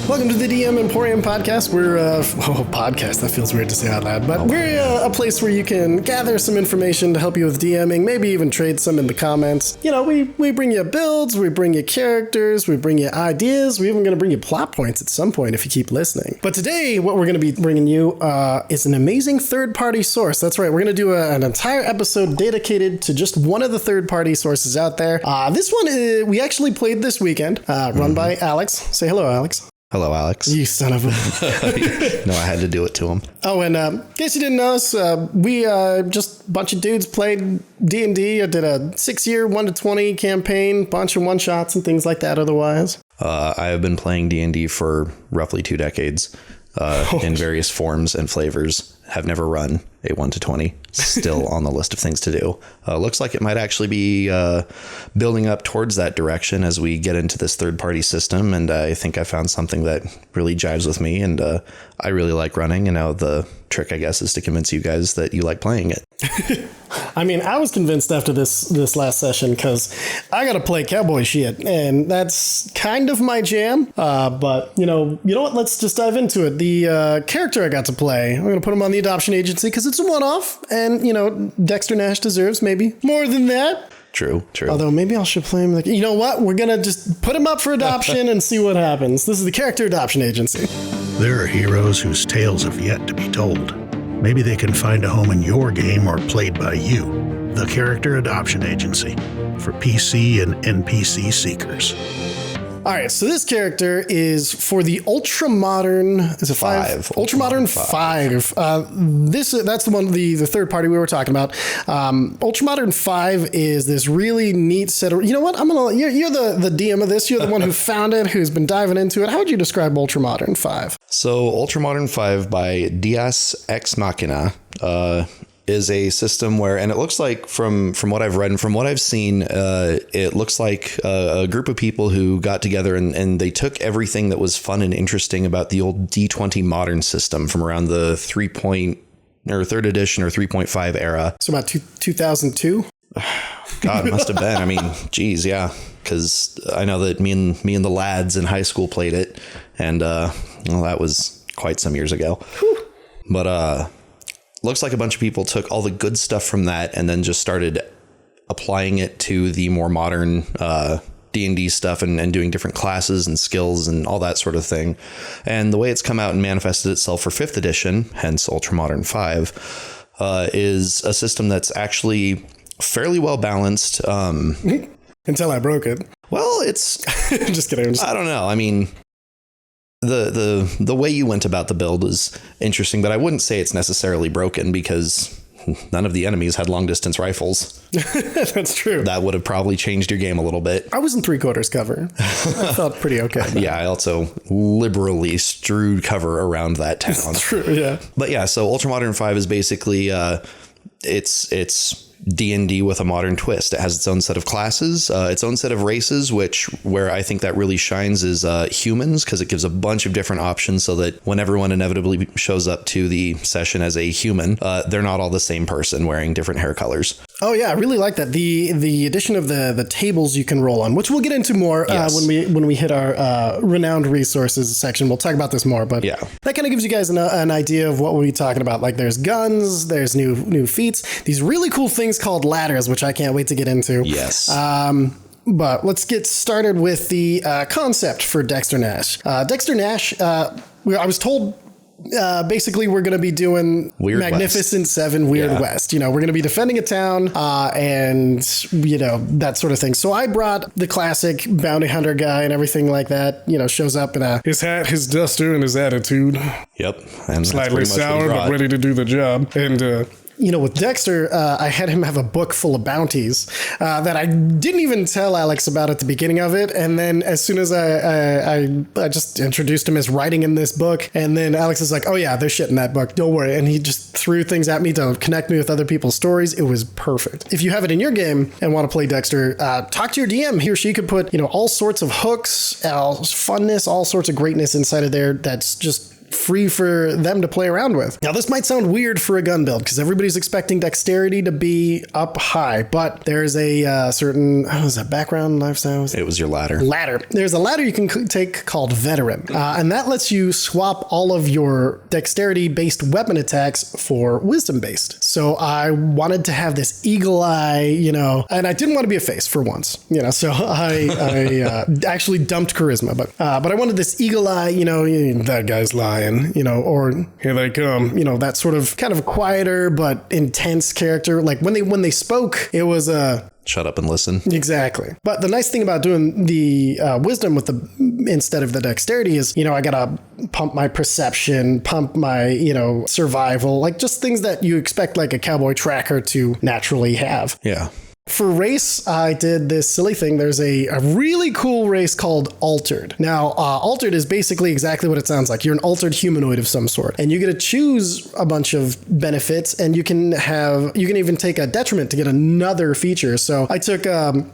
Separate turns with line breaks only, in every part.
Welcome to the DM Emporium podcast. We're podcast. That feels weird to say out loud, but we're a place where you can gather some information to help you with DMing, maybe even trade some in the comments. You know, we bring you builds, we bring you characters, we bring you ideas. We're even going to bring you plot points at some point if you keep listening. But today, what we're going to be bringing you is an amazing third-party source. That's right. We're going to do an entire episode dedicated to just one of the third-party sources out there. This one we actually played this weekend, run by Alex. Say hello, Alex.
Hello, Alex.
You son of a...
No, I had to do it to him.
Oh, and in case you didn't know us, we just a bunch of dudes played D&D. I did a 6-year 1-20 campaign, bunch of one-shots and things like that otherwise.
I have been playing D&D for roughly 2 decades in various forms and flavors. Have never run a 1-20. Still on the list of things to do. Looks like it might actually be building up towards that direction as we get into this third-party system. And I think I found something that really jives with me. And I really like running. And now the trick, I guess, is to convince you guys that you like playing it.
I mean, I was convinced after this last session because I got to play cowboy shit, and that's kind of my jam. But you know what? Let's just dive into it. The character I got to play, I'm going to put him on the adoption agency because it's a one-off, and you know, Dexter Nash deserves maybe more than that.
True.
Although maybe I should play him like, you know what? We're going to just put him up for adoption and see what happens. This is the character adoption agency.
There are heroes whose tales have yet to be told. Maybe they can find a home in your game or played by you. The Character Adoption Agency for PC and NPC seekers.
All right, so this character is for the Ultramodern. Is it 5? Ultramodern 5. That's the one, the third party we were talking about. Ultramodern 5 is this really neat set of. You know what? You're the DM of this. You're the one who found it, who's been diving into it. How would you describe Ultramodern 5?
So Ultramodern 5 by Dias Ex Machina is a system where, and it looks like from what I've read and from what I've seen, it looks like a group of people who got together and they took everything that was fun and interesting about the old D20 modern system from around the 3rd edition or 3.5 era.
So about 2002?
God, must have been. I mean, geez, yeah. Because I know that me and the lads in high school played it, and well, that was quite some years ago. Whew. But looks like a bunch of people took all the good stuff from that and then just started applying it to the more modern D&D stuff and doing different classes and skills and all that sort of thing. And the way it's come out and manifested itself for 5th edition, hence Ultramodern 5, is a system that's actually fairly well balanced.
Until I broke it.
Well, it's...
Just kidding.
I don't know. I mean... The way you went about the build is interesting, but I wouldn't say it's necessarily broken because none of the enemies had long distance rifles.
That's true.
That would have probably changed your game a little bit.
I was in 3/4 cover. I felt pretty okay.
Yeah, I also liberally strewed cover around that town.
That's true, yeah.
But yeah, so Ultramodern 5 is basically it's D&D with a modern twist. It has its own set of classes, its own set of races, where I think that really shines is humans, because it gives a bunch of different options so that when everyone inevitably shows up to the session as a human, they're not all the same person wearing different hair colors.
Oh yeah, I really like that. The addition of the tables you can roll on, which we'll get into more when we hit our renowned resources section. We'll talk about this more, but yeah, that kind of gives you guys an idea of what we'll be talking about. Like there's guns, there's new feats, these really cool things called ladders, which I can't wait to get into.
Yes.
But let's get started with the concept for Dexter Nash. Dexter Nash, I was told basically we're going to be doing
Weird
Magnificent
West.
7 Weird West. You know, we're going to be defending a town and, you know, that sort of thing. So I brought the classic bounty hunter guy and everything like that, you know, shows up in his hat, his duster, and his attitude.
Yep. And
slightly sour, but ready to do the job. And, you know, with Dexter, I had him have a book full of bounties that I didn't even tell Alex about at the beginning of it. And then as soon as I just introduced him as writing in this book, and then Alex is like, oh yeah, there's shit in that book. Don't worry. And he just threw things at me to connect me with other people's stories. It was perfect. If you have it in your game and want to play Dexter, talk to your DM. He or she could put, you know, all sorts of hooks, funness, all sorts of greatness inside of there that's just free for them to play around with. Now, this might sound weird for a gun build because everybody's expecting dexterity to be up high, but there's a certain, was that background lifestyle?
It was your ladder.
There's a ladder you can take called Veteran, and that lets you swap all of your dexterity-based weapon attacks for wisdom-based. So I wanted to have this eagle eye, and I didn't want to be a face for once, so I actually dumped charisma, but I wanted this eagle eye, that guy's lying, or here they come, that sort of kind of quieter but intense character. Like when they spoke, it was a
shut up and listen.
Exactly. But the nice thing about doing the wisdom with instead of the dexterity is, I gotta pump my perception, pump my, survival, like just things that you expect like a cowboy tracker to naturally have.
Yeah.
For race, I did this silly thing. There's a really cool race called Altered. Now, Altered is basically exactly what it sounds like. You're an altered humanoid of some sort, and you get to choose a bunch of benefits, and you can even take a detriment to get another feature. So I took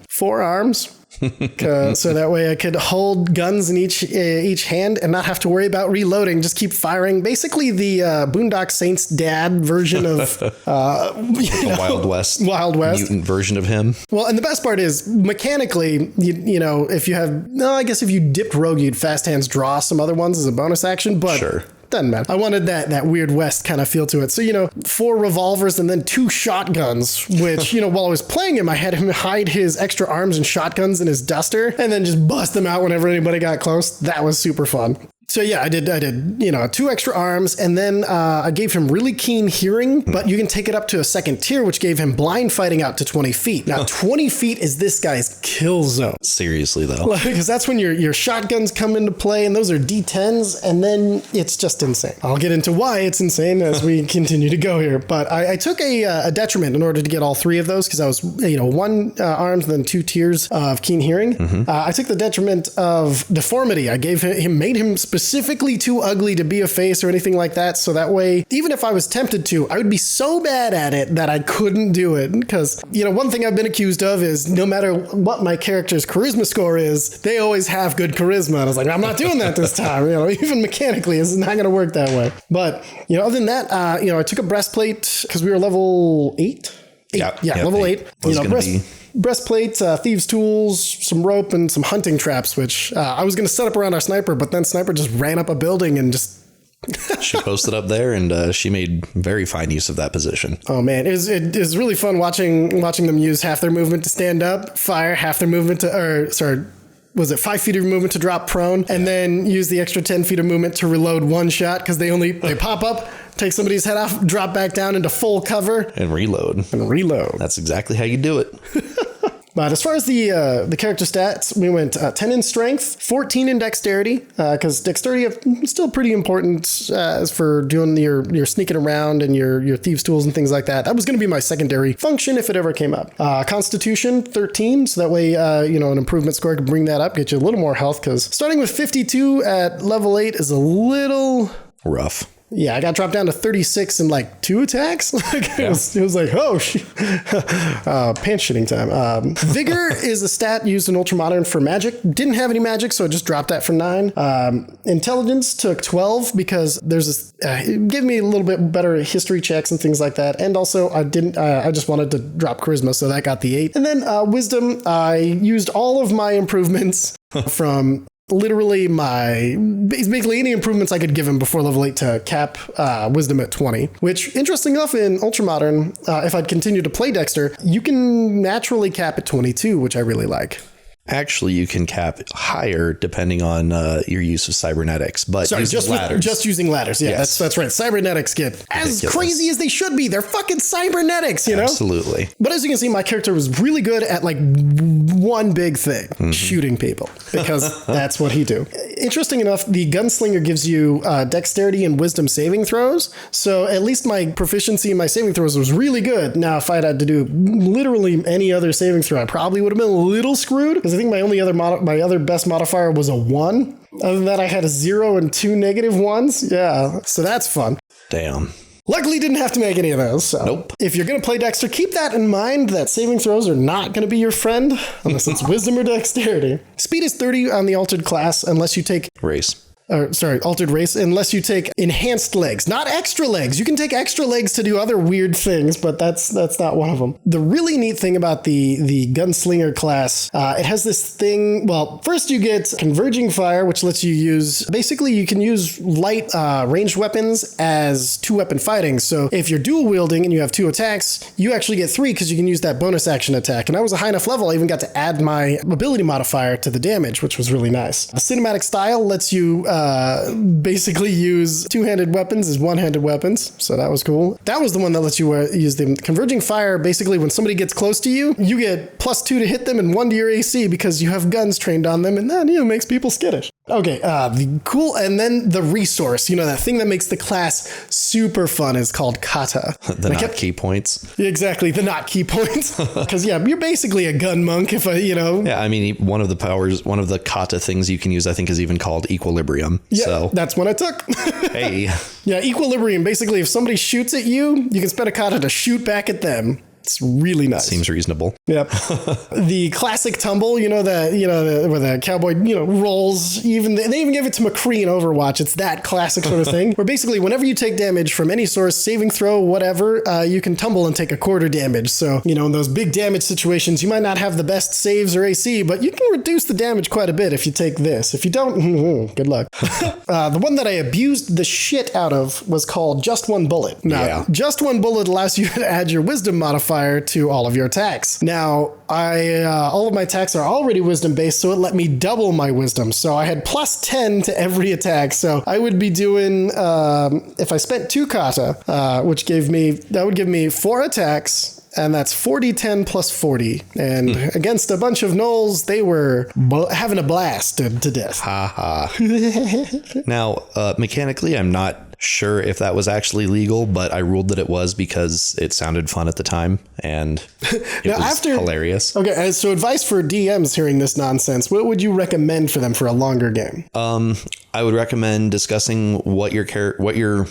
4 arms. So that way I could hold guns in each hand and not have to worry about reloading. Just keep firing. Basically, the Boondock Saints dad version of
the Wild West mutant version of him.
Well, and the best part is mechanically, if you dipped rogue, you'd fast hands draw some other ones as a bonus action, but. Sure. Doesn't matter. I wanted that Weird West kind of feel to it. So, 4 revolvers and then 2 shotguns, which, while I was playing him, I had him hide his extra arms and shotguns in his duster and then just bust them out whenever anybody got close. That was super fun. So yeah, I did 2 extra arms, and then I gave him really keen hearing, but you can take it up to a 2nd tier, which gave him blind fighting out to 20 feet. Now, 20 feet is this guy's kill zone.
Seriously, though.
Because that's when your shotguns come into play, and those are D10s, and then it's just insane. I'll get into why it's insane as we continue to go here, but I took a detriment in order to get all 3 of those, because I was, 1 arms and then 2 tiers of keen hearing. Mm-hmm. I took the detriment of deformity. I made him specifically too ugly to be a face or anything like that. So that way, even if I was tempted to, I would be so bad at it that I couldn't do it. Because, one thing I've been accused of is no matter what my character's charisma score is, they always have good charisma. And I was like, I'm not doing that this time. Even mechanically, it's not going to work that way. But, other than that, I took a breastplate because we were level 8. Yeah, level 8. Breastplate, thieves' tools, some rope, and some hunting traps, which I was going to set up around our sniper, but then sniper just ran up a building and just...
She posted up there, and she made very fine use of that position.
Oh, man. It was really fun watching them use half their movement to stand up, fire, half their movement was it 5 feet of movement to drop prone, and then use the extra 10 feet of movement to reload 1 shot, because they pop up, take somebody's head off, drop back down into full cover.
And reload. That's exactly how you do it.
But as far as the character stats, we went 10 in strength, 14 in dexterity, because dexterity is still pretty important as for doing your sneaking around and your thieves' tools and things like that. That was going to be my secondary function if it ever came up. Constitution, 13, so that way, an improvement score could bring that up, get you a little more health, because starting with 52 at level 8 is a little...
rough.
Yeah, I got dropped down to 36 in 2 attacks. It was like, oh, pants shitting time. Vigor is a stat used in Ultramodern for magic. Didn't have any magic, so I just dropped that for 9. Intelligence took 12 because there's this, it gave me a little bit better history checks and things like that. And also I just wanted to drop charisma, so that got the 8. And then wisdom, I used all of my improvements from... literally basically any improvements I could give him before level 8 to cap wisdom at 20, which interesting enough in Ultramodern, if I'd continued to play Dexter, you can naturally cap at 22, which I really like.
Actually, you can cap higher depending on your use of cybernetics, but
just using ladders. Yeah, yes. That's right. Cybernetics get as crazy as they should be. They're fucking cybernetics, you know?
Absolutely.
But as you can see, my character was really good at one big thing, shooting people, because that's what he do. Interesting enough, the gunslinger gives you dexterity and wisdom saving throws. So at least my proficiency in my saving throws was really good. Now, if I'd had to do literally any other saving throw, I probably would have been a little screwed, because I think my other best modifier was a 1. Other than that, I had a 0 and 2 negative ones. Yeah, so that's fun.
Damn.
Luckily, didn't have to make any of those. So
nope.
If you're going to play Dexter, keep that in mind, that saving throws are not going to be your friend unless it's wisdom or dexterity. Speed is 30 on the altered class unless you take...
race.
altered race, unless you take enhanced legs, not extra legs. You can take extra legs to do other weird things, but that's not one of them. The really neat thing about the gunslinger class, it has this thing. Well, first you get converging fire, which lets you use, basically you can use light ranged weapons as 2-weapon fighting. So if you're dual wielding and you have 2 attacks, you actually get 3 because you can use that bonus action attack. And I was a high enough level, I even got to add my ability modifier to the damage, which was really nice. The cinematic style lets you basically use 2-handed weapons as 1-handed weapons. So that was cool. That was the one that lets you use them. Converging fire, basically when somebody gets close to you, you get +2 to hit them and 1 to your AC because you have guns trained on them, and that makes people skittish. Okay, and then the resource, that thing that makes the class super fun is called kata.
The not key points.
Exactly, the not key points. Because you're basically a gun monk
Yeah, I mean, one of the kata things you can use, I think, is even called equilibrium.
Yeah,
so
that's what I took.
Hey.
Yeah, equilibrium. Basically, if somebody shoots at you, you can spend a kata to shoot back at them. It's really nice.
Seems reasonable.
Yep. The classic tumble, where the cowboy, rolls. They even give it to McCree in Overwatch. It's that classic sort of thing. Where basically, whenever you take damage from any source, saving throw, whatever, you can tumble and take a quarter damage. So, in those big damage situations, you might not have the best saves or AC, but you can reduce the damage quite a bit if you take this. If you don't, good luck. The one that I abused the shit out of was called Just One Bullet. Now, Just One Bullet allows you to add your wisdom modifier to all of your attacks. Now, all of my attacks are already wisdom based, so it let me double my wisdom. So I had +10 to every attack. So I would be doing, if I spent 2 kata, that would give me 4 attacks. And that's 40-10 plus 40. And against a bunch of gnolls, they were having a blast to death.
Ha ha. Now, mechanically, I'm not sure if that was actually legal, but I ruled that it was because it sounded fun at the time, and it was hilarious.
Okay, so advice for DMs hearing this nonsense. What would you recommend for them for a longer game?
I would recommend discussing what your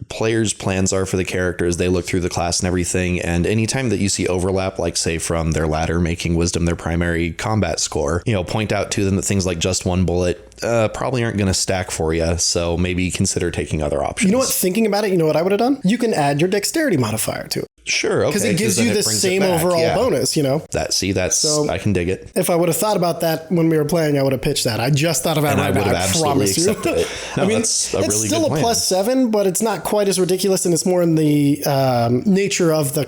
players' plans are for the characters. They look through the class and everything, and anytime that you see overlap, like say from their ladder making wisdom their primary combat score, point out to them that things like Just One Bullet probably aren't going to stack for you, so maybe consider taking other options.
You know what, thinking about it, you know what I would have done? You can add your dexterity modifier to it.
Sure, okay.
Because it gives you the same overall bonus,
So I can dig it.
If I would have thought about that when we were playing, I would have pitched that. I just thought about it right now, I promise you.
It. No, that's a really
it's still
good plan.
a +7, but it's not quite as ridiculous, and it's more in the nature of the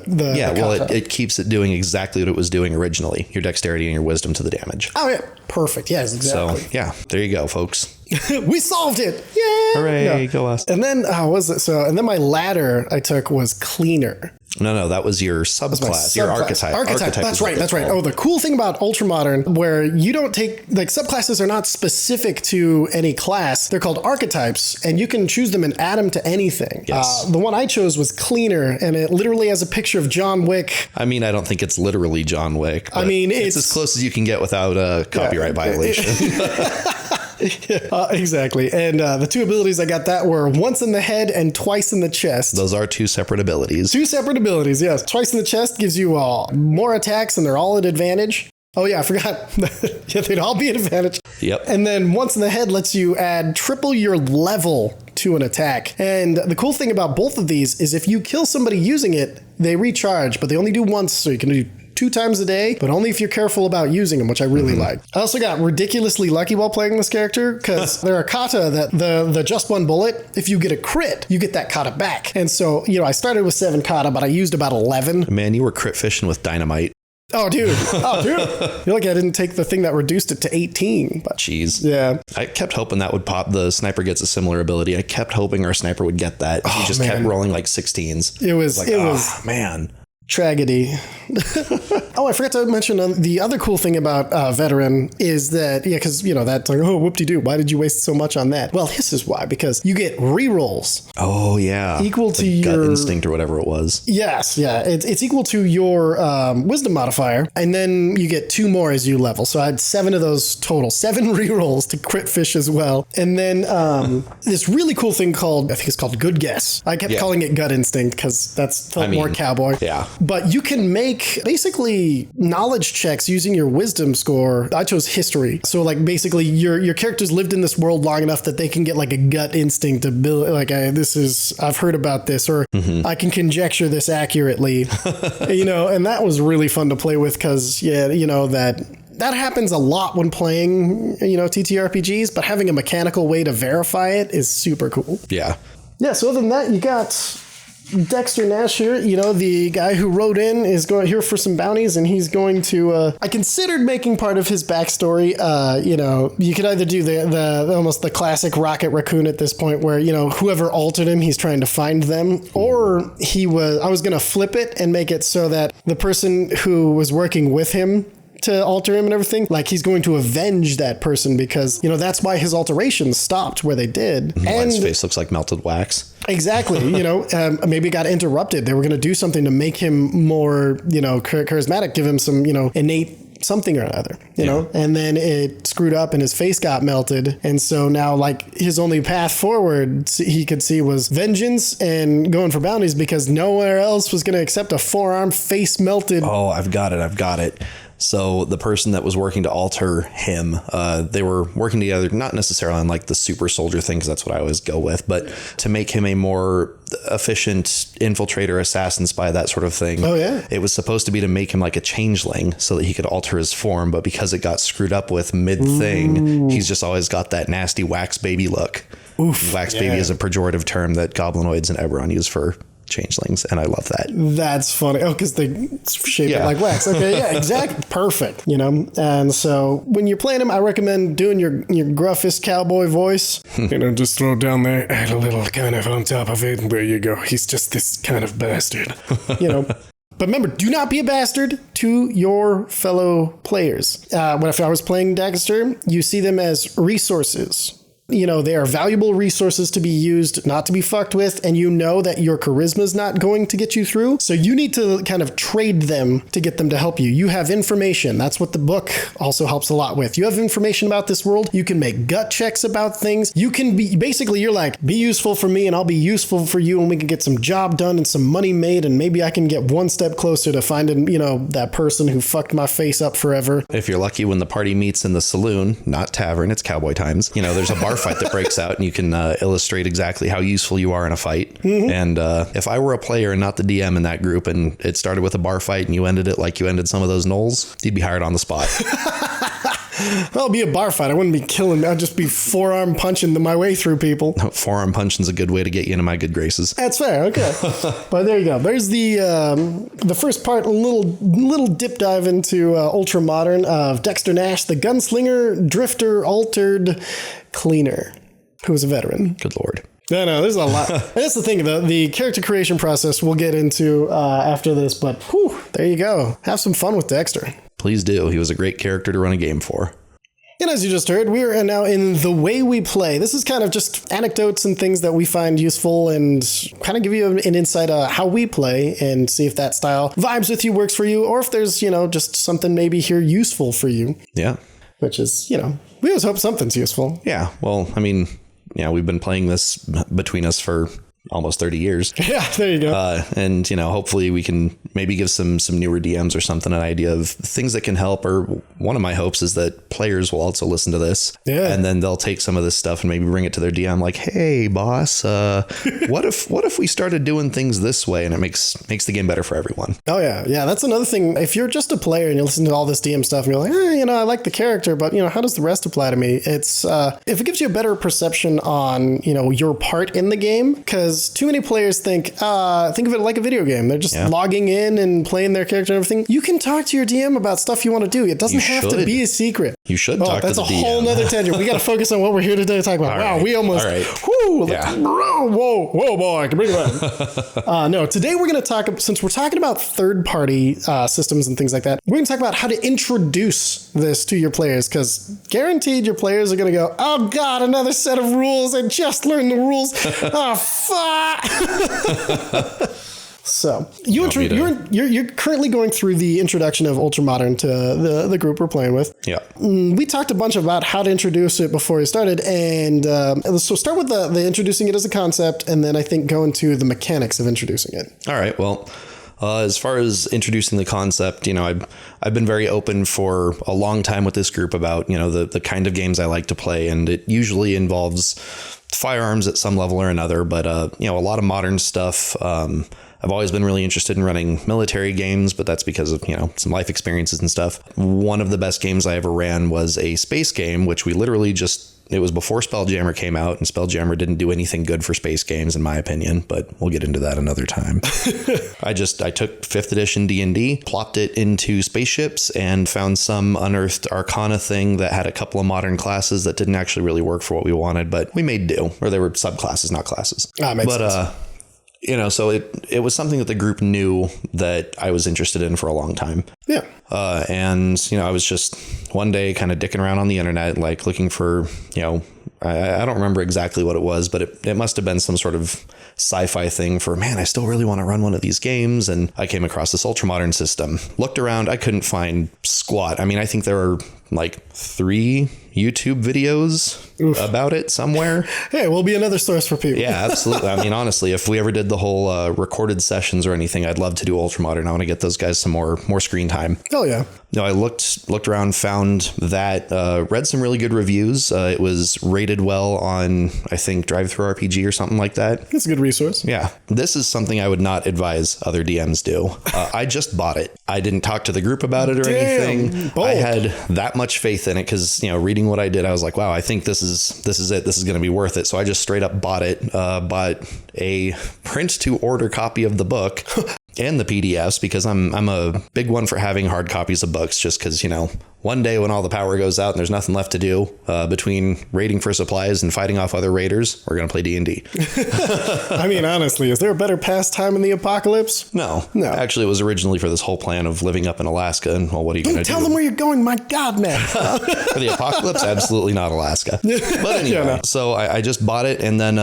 it keeps it doing exactly what it was doing originally. Your dexterity and your wisdom to the damage.
Oh, yeah. Perfect. Yes, exactly.
So, yeah, there you go, folks.
We solved it. Yay!
Hooray, go us.
And then, and then my ladder I took was cleaner.
No, that was your subclass, your archetype.
Archetype. That's right. Oh, the cool thing about Ultramodern, where you don't take, subclasses are not specific to any class. They're called archetypes, and you can choose them and add them to anything.
Yes.
The one I chose was cleaner, and it literally has a picture of John Wick.
I mean, I don't think it's literally John Wick.
I mean,
it's as close as you can get without a copyright violation.
Exactly. And the 2 abilities I got that were once in the head and twice in the chest.
Those are 2 separate abilities.
2 separate abilities, yes. Twice in the chest gives you more attacks, and they're all at advantage. Oh, yeah, I forgot. Yeah, they'd all be at advantage.
Yep.
And then once in the head lets you add triple your level to an attack. And the cool thing about both of these is if you kill somebody using it, they recharge, but they only do once, so you can do 2 times a day, but only if you're careful about using them, which I really like. I also got ridiculously lucky while playing this character, because there are kata that the Just One Bullet, if you get a crit, you get that kata back. And so, I started with 7 kata, but I used about 11.
Man, you were crit fishing with dynamite.
Oh, dude. I feel like I didn't take the thing that reduced it to 18. But
jeez.
Yeah.
I kept hoping that would pop. The sniper gets a similar ability. I kept hoping our sniper would get that. He just kept rolling like 16s.
It was
man.
Tragedy. Oh, I forgot to mention the other cool thing about Veteran is that, because, that's like, oh, whoop-de-doo, why did you waste so much on that? Well, this is why, because you get rerolls.
Oh, yeah.
Equal to your...
gut instinct or whatever it was.
Yes, yeah. It's equal to your wisdom modifier, and then you get 2 more as you level. So I had 7 of those total. 7 rerolls to crit fish as well. And then this really cool thing I think it's called Good Guess. I kept calling it gut instinct because that's felt more cowboy.
Yeah.
But you can make basically knowledge checks using your wisdom score. I chose history. So like basically your characters lived in this world long enough that they can get like a gut instinct to build like I've heard about this, or I can conjecture this accurately, and that was really fun to play with because that happens a lot when playing, TTRPGs, but having a mechanical way to verify it is super cool.
Yeah.
Yeah, so other than that, you got Dexter Nash here, the guy who wrote in is going here for some bounties, and he's going to, I considered making part of his backstory. You could either do the almost the classic Rocket Raccoon at this point where, whoever altered him, he's trying to find them, or I was going to flip it and make it so that the person who was working with him to alter him and everything, like he's going to avenge that person because, that's why his alterations stopped where they did.
And his face looks like melted wax.
Exactly. Maybe it got interrupted. They were going to do something to make him more, charismatic, give him some, innate something or another, and then it screwed up and his face got melted. And so now like his only path forward he could see was vengeance and going for bounties because nowhere else was going to accept a forearm face melted.
Oh, I've got it. So the person that was working to alter him, they were working together, not necessarily on like the super soldier thing, because that's what I always go with, but to make him a more efficient infiltrator, assassin, spy, that sort of thing.
Oh, yeah.
It was supposed to be to make him like a changeling so that he could alter his form. But because it got screwed up with mid-thing, he's just always got that nasty wax baby look.
Oof.
Wax baby is a pejorative term that goblinoids and Eberron use for changelings, and I love that.
That's funny. Oh, because they shape it like wax. Okay, yeah, exactly. Perfect. And so when you're playing him, I recommend doing your gruffest cowboy voice. Just throw it down there, add a little kind of on top of it, and there you go. He's just this kind of bastard. But remember, do not be a bastard to your fellow players. If I was playing Dexter, you see them as resources. They are valuable resources to be used, not to be fucked with, and that your charisma is not going to get you through. So you need to kind of trade them to get them to help you. You have information. That's what the book also helps a lot with. You have information about this world. You can make gut checks about things. You can you're like, be useful for me and I'll be useful for you, and we can get some job done and some money made, and maybe I can get one step closer to finding, that person who fucked my face up forever.
If you're lucky, when the party meets in the saloon, not tavern, it's cowboy times, there's a bar fight that breaks out, and you can illustrate exactly how useful you are in a fight. Mm-hmm. And if I were a player and not the DM in that group, and it started with a bar fight and you ended it like you ended some of those gnolls, you'd be hired on the spot.
Well, it'd be a bar fight. I wouldn't be killing. I'd just be forearm punching my way through people.
No, forearm punching's a good way to get you into my good graces.
That's fair. Okay. But there you go. There's the first part, a little dip dive into Ultramodern of Dexter Nash, the gunslinger, drifter, altered cleaner, who is a veteran.
Good Lord.
No, there's a lot. That's the thing. The character creation process we'll get into after this, but there you go. Have some fun with Dexter.
Please do. He was a great character to run a game for.
And as you just heard, we are now in the way we play. This is kind of just anecdotes and things that we find useful and kind of give you an insight on how we play and see if that style vibes with you, works for you, or if there's, just something maybe here useful for you.
Yeah.
Which is, we always hope something's useful.
Yeah. Well, I mean, we've been playing this between us for almost 30 years.
Yeah, there you go.
And, hopefully we can maybe give some newer DMs or something an idea of things that can help. Or one of my hopes is that players will also listen to this.
Yeah.
And then they'll take some of this stuff and maybe bring it to their DM like, hey, boss, what if we started doing things this way? And it makes the game better for everyone. Oh, yeah. Yeah, that's another thing. If you're just a player and you listen to all this DM stuff and you're like, I like the character, but, how does the rest apply to me? It's if it gives you a better perception on, your part in the game, because too many players think of it like a video game. They're just logging in and playing their character and everything. You can talk to your DM about stuff you want to do. It doesn't have to be a secret. You should talk to the DM.
That's a whole nother tangent. We got to focus on what we're here today to talk about. Wow, we almost...
All right.
Whoa, boy, I can bring it back. No, today we're going to talk... Since we're talking about third-party systems and things like that, we're going to talk about how to introduce this to your players, because guaranteed your players are going to go, oh, God, another set of rules. I just learned the rules. Oh, fuck. So you're currently going through the introduction of Ultramodern to the group we're playing with.
Yeah.
We talked a bunch about how to introduce it before we started. And so start with the introducing it as a concept, and then I think go into the mechanics of introducing it.
All right. Well, As far as introducing the concept, I've been very open for a long time with this group about, the kind of games I like to play. And it usually involves firearms at some level or another. But, a lot of modern stuff. I've always been really interested in running military games, but that's because of, some life experiences and stuff. One of the best games I ever ran was a space game, which we literally it was before Spelljammer came out, and Spelljammer didn't do anything good for space games, in my opinion, but we'll get into that another time. I took 5th edition D&D, plopped it into spaceships, and found some unearthed Arcana thing that had a couple of modern classes that didn't actually really work for what we wanted, but we made do, or they were subclasses, not classes.
Makes sense.
So it was something that the group knew that I was interested in for a long time.
Yeah.
And I was just one day kind of dicking around on the internet, like looking for, I don't remember exactly what it was, but it must have been some sort of sci-fi thing for, man, I still really want to run one of these games. And I came across this Ultramodern system, looked around, I couldn't find squat. I mean, I think there are like 3 YouTube videos about it somewhere.
Hey, we'll be another source for people.
Yeah, absolutely. I mean, honestly, if we ever did the whole recorded sessions or anything, I'd love to do Ultramodern. I want to get those guys some more screen time.
Oh, yeah.
I looked around, found that, read some really good reviews. It was rated well on, I think, Drive-Thru RPG or something like that.
It's a good resource.
Yeah. This is something I would not advise other DMs do. I just bought it. I didn't talk to the group about it or anything.
Bold.
I had that much faith in it because, reading what I did, I was like, wow, I think this is it. This is going to be worth it. So I just straight up bought it, bought a print to order copy of the book and the PDFs, because I'm a big one for having hard copies of books, just because, one day when all the power goes out and there's nothing left to do between raiding for supplies and fighting off other raiders, we're going to play D&D.
I mean, honestly, is there a better pastime in the apocalypse?
No. Actually, it was originally for this whole plan of living up in Alaska. And, well, what are you going to do?
Tell them where you're going. My God, man.
For the apocalypse? Absolutely not Alaska. But anyway, so I just bought it. And then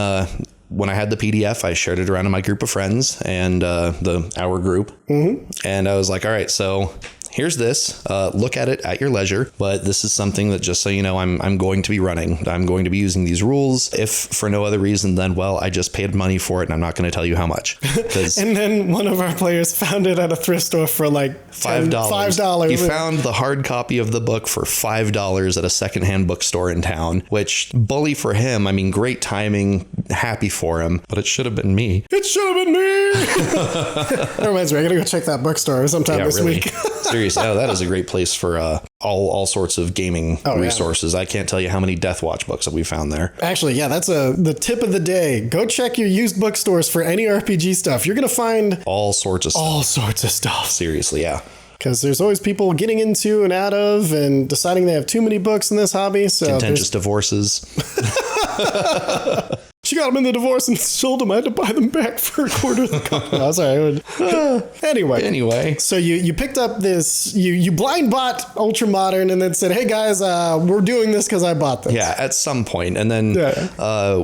when I had the PDF, I shared it around to my group of friends and our group. Mm-hmm. And I was like, all right, so here's this, look at it at your leisure, but this is something that, just so you know, I'm going to be running. I'm going to be using these rules. If for no other reason, then, well, I just paid money for it and I'm not going to tell you how much.
And then one of our players found it at a thrift store for like $5.
He found the hard copy of the book for $5 at a secondhand bookstore in town, which, bully for him. I mean, great timing, happy for him, but it should have been me.
It should have been me. That reminds me, I gotta go check that bookstore sometime this week.
Seriously, that is a great place for all sorts of gaming resources. Yeah. I can't tell you how many Death Watch books that we found there.
Actually, yeah, that's the tip of the day. Go check your used bookstores for any RPG stuff. You're gonna find
all sorts of
stuff.
Seriously, yeah.
Because there's always people getting into and out of and deciding they have too many books in this hobby. So
contentious divorces.
She got them in the divorce and sold them. I had to buy them back for a quarter of the cost. No, sorry. Anyway. So you picked up this, you blind bought Ultramodern and then said, hey guys, we're doing this because I bought this.
Yeah, at some point. And then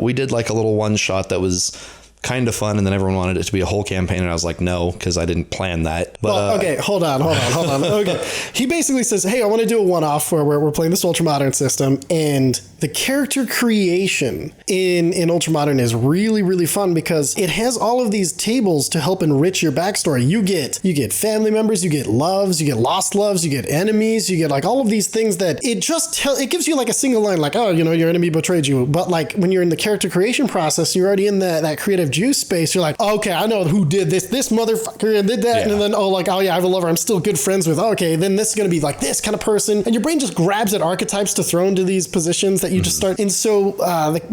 we did like a little one shot that was kind of fun, and then everyone wanted it to be a whole campaign, and I was like, no, because I didn't plan that. But
well, okay, hold on. Okay, he basically says, hey, I want to do a one-off where we're playing this Ultramodern system, and the character creation in Ultramodern is really, really fun because it has all of these tables to help enrich your backstory. You get family members, you get loves, you get lost loves, you get enemies, you get like all of these things that it gives you like a single line, like, oh, your enemy betrayed you. But like when you're in the character creation process, you're already in that creative juice space. You're like, okay, I know who did this motherfucker did that. Yeah. And then, I have a lover I'm still good friends with. Okay, then this is going to be like this kind of person. And your brain just grabs at archetypes to throw into these positions that you just start. And so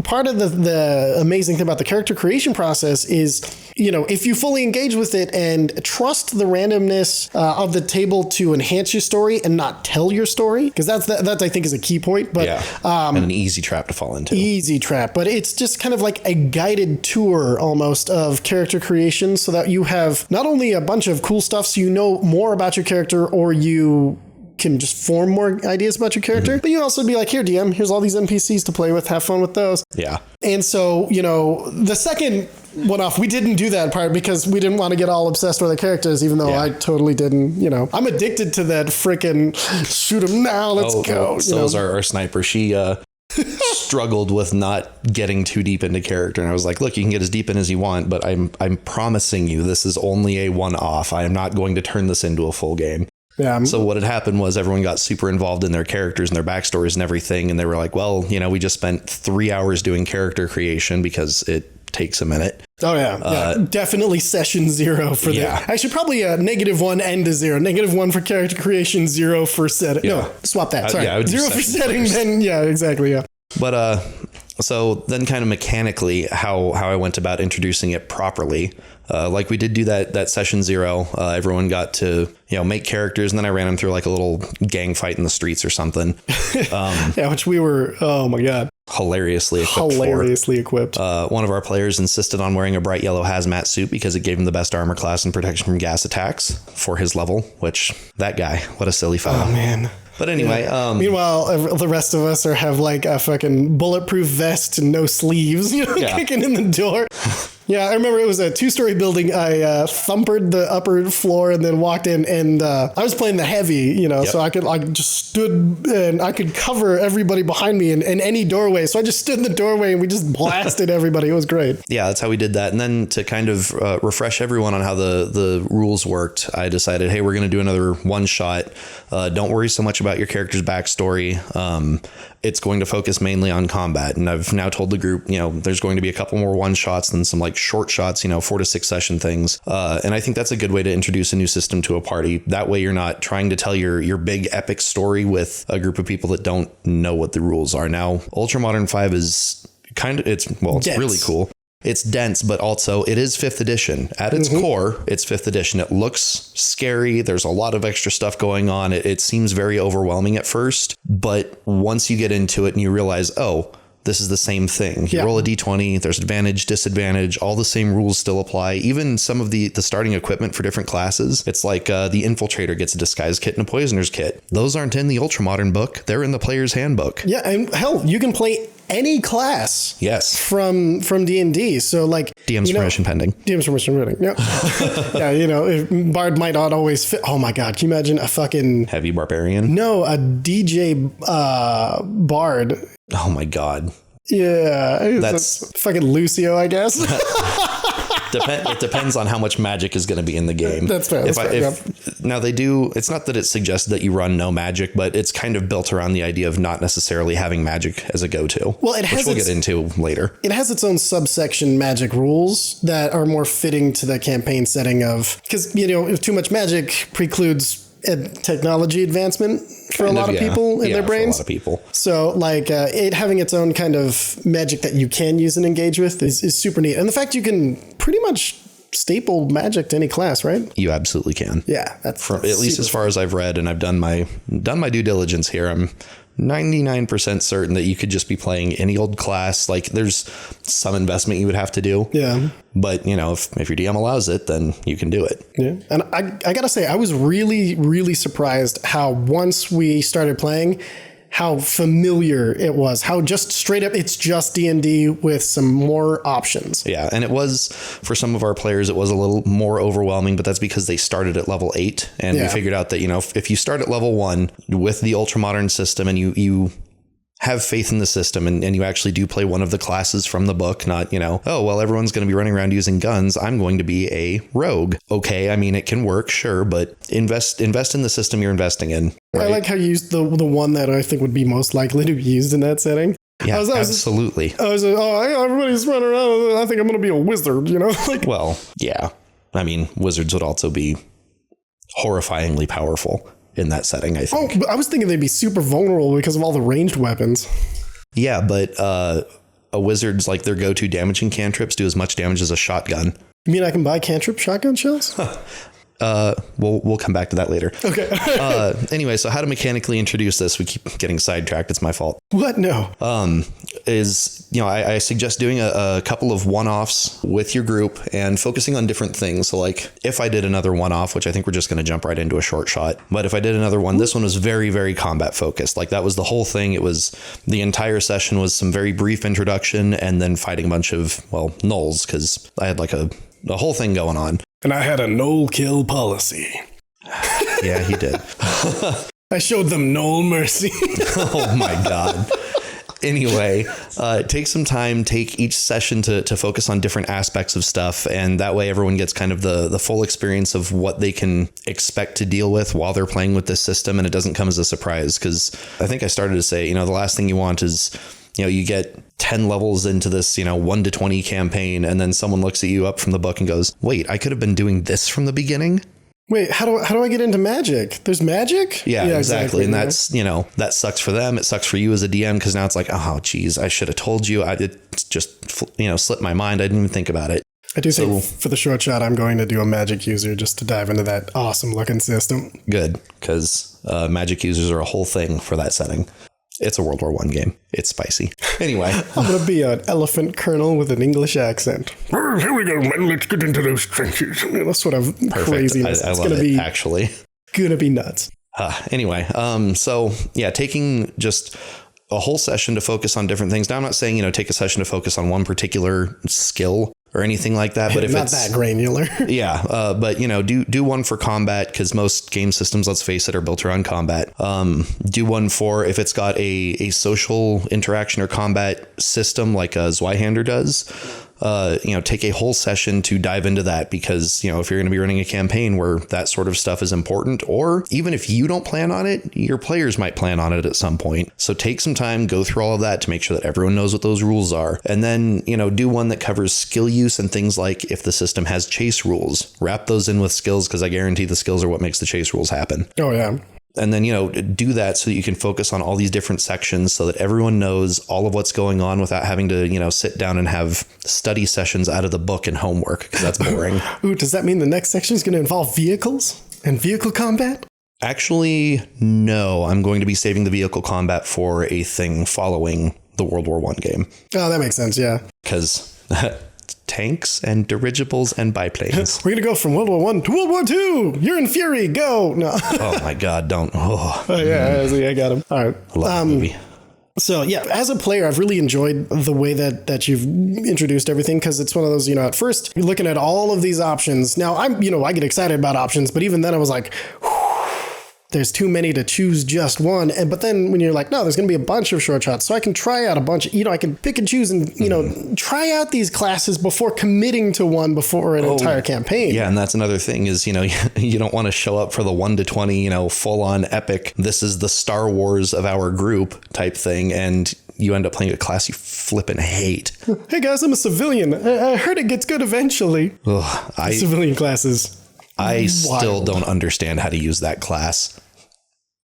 part of the amazing thing about the character creation process is, if you fully engage with it and trust the randomness of the table to enhance your story and not tell your story, because that I think is a key point. But
and an easy trap to fall into.
Easy trap, but it's just kind of like a guided tour almost of character creation, so that you have not only a bunch of cool stuff so you know more about your character, or you can just form more ideas about your character, but you also be like, here, DM, here's all these NPCs to play with, have fun with those.
Yeah.
And so, the second one off, we didn't do that part because we didn't want to get all obsessed with the characters, even though I totally didn't, I'm addicted to that freaking shoot 'em now, let's go.
So is our sniper. She struggled with not getting too deep into character. And I was like, look, you can get as deep in as you want, but I'm promising you this is only a one-off. I am not going to turn this into a full game.
Yeah.
So what had happened was everyone got super involved in their characters and their backstories and everything. And they were like, well, we just spent 3 hours doing character creation because it takes a minute.
Oh, yeah. Definitely session 0 for that. Actually, probably a -1 and a 0. -1 for character creation, 0 for setting. Yeah. No, swap that. Sorry.
I would
0 for setting, then, yeah, exactly, yeah.
But so then kind of mechanically how I went about introducing it properly, like we did do that session 0, everyone got to, make characters, and then I ran them through like a little gang fight in the streets or something.
Yeah, which we were, oh my God.
Hilariously
equipped.
One of our players insisted on wearing a bright yellow hazmat suit because it gave him the best armor class and protection from gas attacks for his level, which that guy, what a silly fellow.
Oh, man.
But anyway,
meanwhile, the rest of us have like a fucking bulletproof vest and no sleeves, kicking in the door. Yeah, I remember it was a 2-story building. I thumpered the upper floor and then walked in, and I was playing the heavy, so I just stood and I could cover everybody behind me in any doorway. So I just stood in the doorway and we just blasted everybody. It was great.
Yeah, that's how we did that. And then to kind of refresh everyone on how the rules worked, I decided, hey, we're going to do another one-shot. Don't worry so much about your character's backstory. It's going to focus mainly on combat. And I've now told the group, there's going to be a couple more one-shots than some like short shots, 4 to 6 session things. And I think that's a good way to introduce a new system to a party. That way you're not trying to tell your big epic story with a group of people that don't know what the rules are. Now, Ultramodern 5 is it's really cool. It's dense, but also it is 5th edition. At its core, it's 5th edition. It looks scary. There's a lot of extra stuff going on. It seems very overwhelming at first, but once you get into it and you realize, oh, this is the same thing. You roll a d20, there's advantage, disadvantage, all the same rules still apply. Even some of the starting equipment for different classes. It's like the infiltrator gets a disguise kit and a poisoner's kit. Those aren't in the Ultramodern book. They're in the player's handbook.
Yeah, and hell, you can play any class.
Yes.
From D&D. So like
DM's permission pending.
DM's permission pending. Yeah. Yeah, Bard might not always fit. Oh my God, can you imagine a fucking
heavy barbarian?
No, a DJ Bard.
Oh my God.
Yeah. That's fucking Lucio, I guess.
It depends on how much magic is going to be in the game.
That's fair.
Now they do, it's not that it suggests that you run no magic, but it's kind of built around the idea of not necessarily having magic as a go-to.
Well,
which we'll get into later.
It has its own subsection magic rules that are more fitting to the campaign setting of, because, if too much magic precludes technology advancement for a lot of people in their brains.
For a lot of people.
So like it having its own kind of magic that you can use and engage with is super neat. And the fact you can pretty much staple magic to any class, right?
You absolutely can.
Yeah. That's
at least as far as I've read, and I've done my due diligence here. I'm 99% certain that you could just be playing any old class. Like there's some investment you would have to do. Yeah. But if your DM allows it, then you can do it.
Yeah. And I gotta say, I was really, really surprised how once we started playing, how familiar it was, how just straight up, it's just D&D with some more options.
Yeah. And it was, for some of our players, it was a little more overwhelming, but that's because they started at level 8. And we figured out that, if you start at level 1 with the Ultramodern system and you have faith in the system and you actually do play one of the classes from the book, not, oh, well, everyone's going to be running around using guns. I'm going to be a rogue. Okay. I mean, it can work, sure, but invest in the system you're investing in. Right?
I like how you used the one that I think would be most likely to be used in that setting.
Yeah, absolutely.
Everybody's running around. I think I'm going to be a wizard,
Well, yeah. I mean, wizards would also be horrifyingly powerful in that setting, I think.
Oh, but I was thinking they'd be super vulnerable because of all the ranged weapons.
Yeah, but a wizard's like their go-to damaging cantrips do as much damage as a shotgun.
You mean I can buy cantrip shotgun shells?
We'll come back to that later.
Okay.
Anyway, so how to mechanically introduce this? We keep getting sidetracked. It's my fault.
What? No.
I suggest doing a couple of one-offs with your group and focusing on different things. So like if I did another one-off, which I think we're just going to jump right into a short shot, but if I did another one, this one was very, very combat focused. Like that was the whole thing. It was the entire session was some very brief introduction and then fighting a bunch of, gnolls, because I had like a whole thing going on.
And I had a gnoll kill policy.
Yeah, he did.
I showed them gnoll mercy.
Oh my God. Anyway, take some time, take each session to focus on different aspects of stuff. And that way everyone gets kind of the full experience of what they can expect to deal with while they're playing with this system. And it doesn't come as a surprise, because I think I started to say, the last thing you want is, you get 10 levels into this, 1 to 20 campaign, and then someone looks at you up from the book and goes, wait, I could have been doing this from the beginning.
Wait, how do I get into magic? There's magic?
Yeah, exactly. And that's, that sucks for them. It sucks for you as a DM, because now it's like, oh, geez, I should have told you. It just, slipped my mind. I didn't even think about it.
I do think for the short shot, I'm going to do a magic user just to dive into that awesome looking system.
Good, because magic users are a whole thing for that setting. It's a World War I game. It's spicy. Anyway.
I'm going to be an elephant colonel with an English accent.
Here we go, man. Let's get into those trenches.
That sort of craziness.
I love it, actually.
Going to be nuts.
Anyway, taking just a whole session to focus on different things. Now, I'm not saying, take a session to focus on one particular skill or anything like that, but if
not
it's
that granular.
Yeah. But do one for combat, because most game systems, let's face it, are built around combat. Do one for if it's got a social interaction or combat system like Zweihander does. Take a whole session to dive into that, because, if you're going to be running a campaign where that sort of stuff is important, or even if you don't plan on it, your players might plan on it at some point. So take some time, go through all of that to make sure that everyone knows what those rules are. And then, do one that covers skill use and things like if the system has chase rules, wrap those in with skills, because I guarantee the skills are what makes the chase rules happen.
Oh, yeah.
And then, do that so that you can focus on all these different sections so that everyone knows all of what's going on without having to, sit down and have study sessions out of the book and homework, because that's boring.
Ooh, does that mean the next section is going to involve vehicles and vehicle combat?
Actually, no. I'm going to be saving the vehicle combat for a thing following the World War I game.
Oh, that makes sense. Yeah.
Because tanks and dirigibles and biplanes.
We're going to go from World War I to World War II. You're in fury. Go. No.
Oh, my God. Don't. Oh,
yeah, I got him. All right.
I love the movie.
So, yeah, as a player, I've really enjoyed the way that you've introduced everything, because it's one of those, at first you're looking at all of these options. Now, I get excited about options, but even then I was like, there's too many to choose just one. But then when you're like, no, there's going to be a bunch of short shots, so I can try out a bunch. I can pick and choose and, try out these classes before committing to one before an entire campaign.
Yeah, and that's another thing is, you don't want to show up for the 1 to 20, full on epic, this is the Star Wars of our group type thing. And you end up playing a class you flippin' hate.
Hey guys, I'm a civilian. I heard it gets good eventually. Civilian classes.
I still don't understand how to use that class,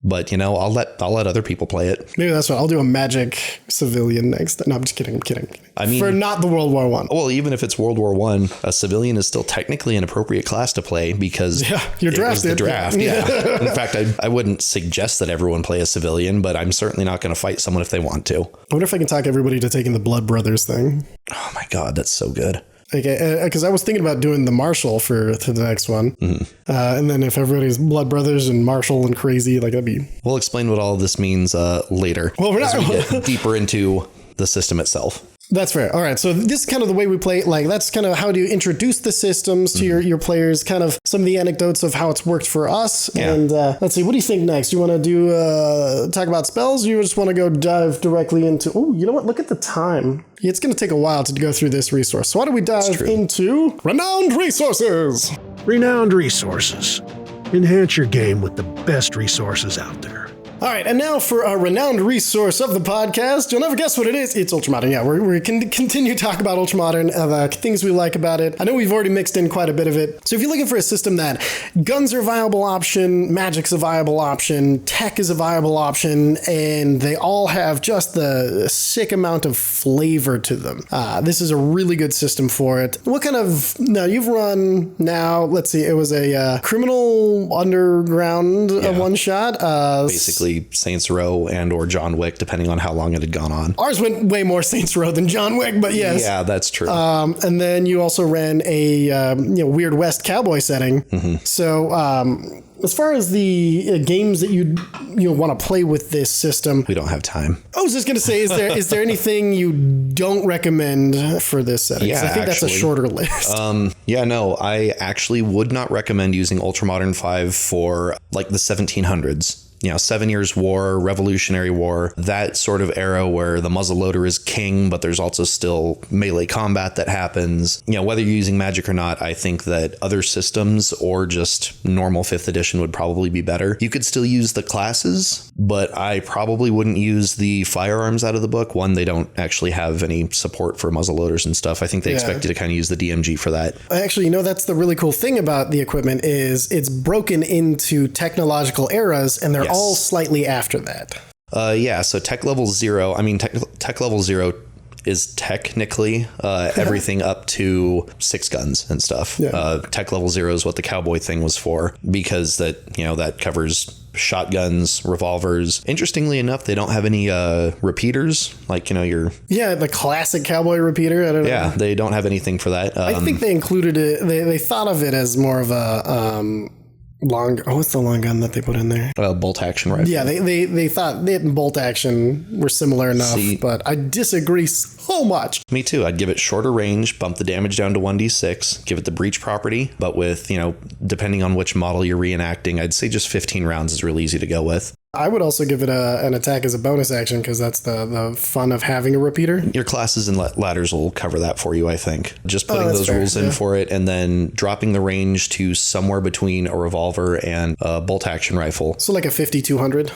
but I'll let other people play it.
Maybe that's what I'll do. A magic civilian next. No, I'm just kidding. I'm kidding.
I mean,
for not the World War I.
Well, even if it's World War I, a civilian is still technically an appropriate class to play, because
you're drafted.
It was the draft. Yeah. In fact, I wouldn't suggest that everyone play a civilian, but I'm certainly not going to fight someone if they want to.
I wonder if I can talk everybody to taking the Blood Brothers thing.
Oh my God, that's so good.
Okay, because I was thinking about doing the Marshal for the next one. Mm-hmm. And then if everybody's Blood Brothers and Marshal and crazy, that'd be...
We'll explain what all of this means later.
Well, we're not...
as we get deeper into the system itself.
That's fair. All right. So this is kind of the way we play. That's kind of how do you introduce the systems to your players, kind of some of the anecdotes of how it's worked for us. Yeah. And let's see, what do you think next? You want to do talk about spells, or you just want to go dive directly into, you know what? Look at the time. It's going to take a while to go through this resource. So why don't we dive into Renowned Resources?
Renowned Resources. Enhance your game with the best resources out there.
All right, and now for our renowned resource of the podcast. You'll never guess what it is. It's Ultramodern. Yeah, we can continue to talk about Ultramodern, the things we like about it. I know we've already mixed in quite a bit of it. So if you're looking for a system that guns are a viable option, magic's a viable option, tech is a viable option, and they all have just the sick amount of flavor to them, this is a really good system for it. What kind of... Now, you've run now, let's see, it was a Criminal Underground one-shot.
Basically, Saints Row and or John Wick, depending on how long it had gone on.
Ours went way more Saints Row than John Wick, but yes.
Yeah, that's true.
And then you also ran a Weird West cowboy setting. Mm-hmm. So as far as the games that you want to play with this system,
we don't have time.
I was just going to say, is there anything you don't recommend for this setting?
Yeah,
I think that's a shorter list. I actually would not recommend using Ultramodern 5 for the 1700s.
7 Years' War, Revolutionary War, that sort of era where the muzzleloader is king, but there's also still melee combat that happens. Whether you're using magic or not, I think that other systems or just normal 5th edition would probably be better. You could still use the classes, but I probably wouldn't use the firearms out of the book. One, they don't actually have any support for muzzleloaders and stuff. I think they expect you to kind of use the DMG for that.
Actually, that's the really cool thing about the equipment is it's broken into technological eras, and they're all slightly after that.
So tech level 0, tech level 0 is technically everything up to 6 guns and stuff. Tech level 0 is what the cowboy thing was for, because that covers shotguns, revolvers. Interestingly enough, they don't have any repeaters, like
the classic cowboy repeater. I don't know.
Yeah, they don't have anything for that.
I think they included it. They thought of it as more of a what's the long gun that they put in there?
Bolt action rifle.
Yeah, they thought it and bolt action were similar enough, but I disagree so much.
Me too. I'd give it shorter range, bump the damage down to 1d6, give it the breach property, but with, depending on which model you're reenacting, I'd say just 15 rounds is really easy to go with.
I would also give it an attack as a bonus action, because that's the fun of having a repeater.
Your classes and ladders will cover that for you, I think. Just putting those rules in for it, and then dropping the range to somewhere between a revolver and a bolt action rifle.
So like a 50-200?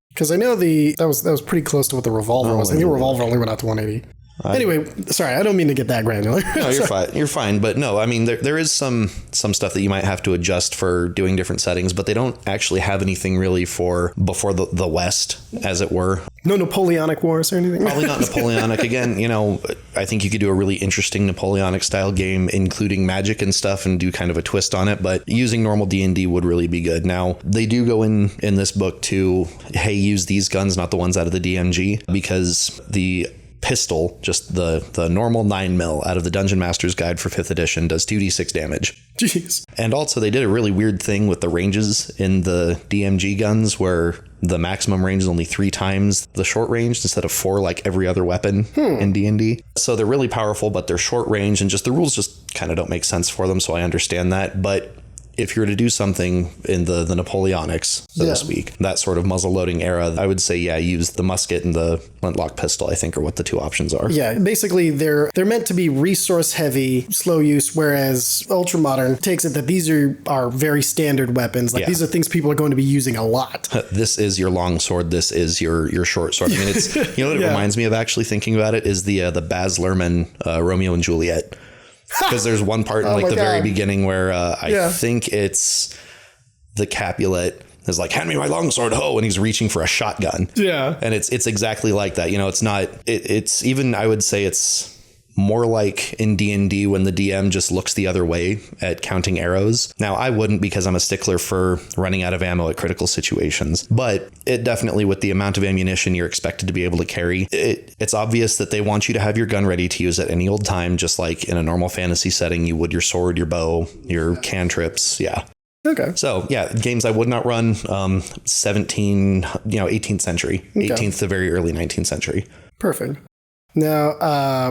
Because I know that was pretty close to what the revolver was. I think the revolver only went out to 180. Anyway, sorry, I don't mean to get that granular.
No, you're fine. You're fine. But no, there is some stuff that you might have to adjust for doing different settings, but they don't actually have anything really for before the West, as it were.
No Napoleonic Wars or anything?
Probably not Napoleonic. Again, I think you could do a really interesting Napoleonic style game, including magic and stuff, and do kind of a twist on it, but using normal D&D would really be good. Now, they do go in this book to, hey, use these guns, not the ones out of the DMG, because the pistol, just the normal 9mm out of the Dungeon Master's Guide for 5th edition, does 2d6 damage.
Jeez.
And also they did a really weird thing with the ranges in the DMG guns where the maximum range is only 3 times the short range instead of 4 like every other weapon in D&D. So they're really powerful, but they're short range, and just the rules just kind of don't make sense for them, so I understand that. But if you were to do something in the Napoleonics, so to speak, that sort of muzzle loading era, I would say, use the musket and the flintlock pistol, I think, are what the 2 options are.
Yeah, basically they're meant to be resource heavy, slow use, whereas Ultramodern takes it that these are very standard weapons. Like these are things people are going to be using a lot.
This is your long sword. This is your short sword. I mean, it's what it reminds me of, actually thinking about it, is the Baz Luhrmann Romeo and Juliet. Because there's one part in the very beginning where I think it's the Capulet is like, hand me my longsword, ho, and he's reaching for a shotgun.
Yeah.
And it's exactly like that. It's not, it's even, I would say it's more like in D&D when the DM just looks the other way at counting arrows. Now, I wouldn't, because I'm a stickler for running out of ammo at critical situations, but it definitely, with the amount of ammunition you're expected to be able to carry, it's obvious that they want you to have your gun ready to use at any old time, just like in a normal fantasy setting you would your sword, your bow, your cantrips. Yeah.
Okay.
So games I would not run, 18th century, 18th to very early 19th century.
Perfect. Now,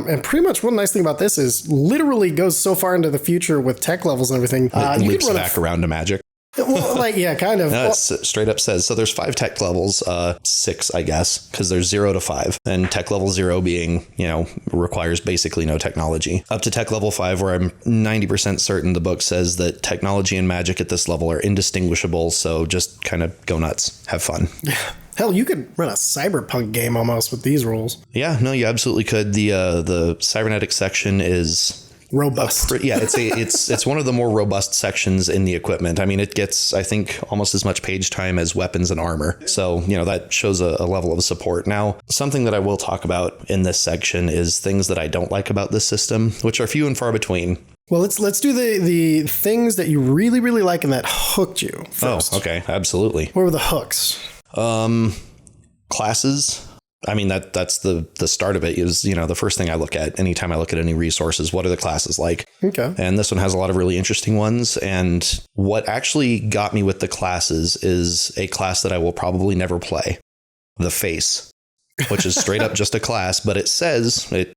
and pretty much one nice thing about this is literally goes so far into the future with tech levels and everything.
It leaps back around to magic.
Well, kind of.
No, it straight up says, so there's 5 tech levels, 6, I guess, because there's 0 to 5. And tech level 0 being, requires basically no technology. Up to tech level 5, where I'm 90% certain the book says that technology and magic at this level are indistinguishable. So just kind of go nuts. Have fun.
Hell, you could run a cyberpunk game almost with these rules.
Yeah, no, you absolutely could. The cybernetic section is
robust.
It's one of the more robust sections in the equipment. I mean, it gets, I think, almost as much page time as weapons and armor. So, that shows a level of support. Now, something that I will talk about in this section is things that I don't like about this system, which are few and far between.
Well, let's do the things that you really, really like and that hooked you first.
Oh, okay. Absolutely.
What were the hooks?
Classes. I mean, that's the start of it is, the first thing I look at anytime I look at any resources. What are the classes like?
Okay.
And this one has a lot of really interesting ones. And what actually got me with the classes is a class that I will probably never play. The Face, which is straight up just a class, but it says it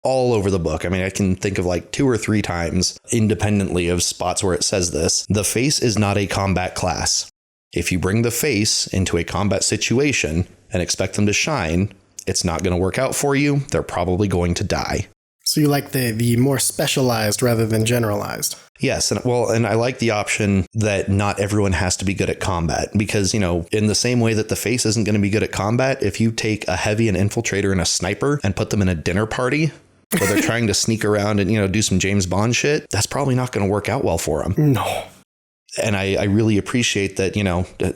all over the book. I mean, I can think of like 2 or 3 times independently of spots where it says this. The Face is not a combat class. If you bring the face into a combat situation and expect them to shine, it's not going to work out for you. They're probably going to die.
So you like the more specialized rather than generalized.
Yes. And I like the option that not everyone has to be good at combat because, in the same way that the face isn't going to be good at combat, if you take a heavy, an infiltrator, and a sniper and put them in a dinner party where they're trying to sneak around and, do some James Bond shit, that's probably not going to work out well for them.
No.
And I really appreciate that,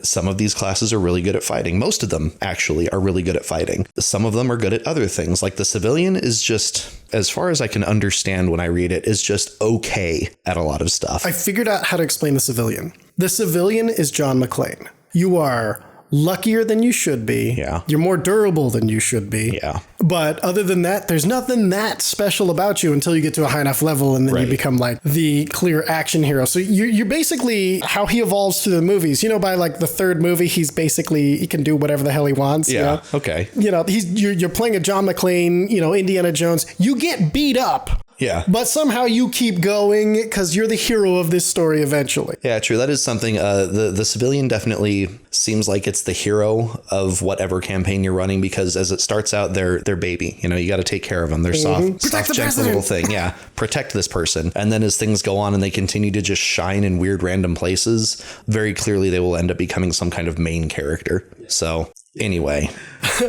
some of these classes are really good at fighting. Most of them actually are really good at fighting. Some of them are good at other things. Like the civilian is just, as far as I can understand when I read it, is just okay at a lot of stuff.
I figured out how to explain the civilian. The civilian is John McClane. You are luckier than you should be.
Yeah.
You're more durable than you should be.
Yeah.
But other than that, there's nothing that special about you until you get to a high enough level and then you become like the clear action hero. So you're basically how he evolves through the movies. By like the third movie, he can do whatever the hell he wants.
Yeah. Okay.
You're playing a John McClane, Indiana Jones. You get beat up.
Yeah.
But somehow you keep going because you're the hero of this story eventually.
Yeah, true. That is something. The civilian definitely seems like it's the hero of whatever campaign you're running because as it starts out, they're baby. You got to take care of them. They're soft, gentle little thing. Yeah. Protect this person. And then as things go on and they continue to just shine in weird random places, very clearly they will end up becoming some kind of main character. So anyway,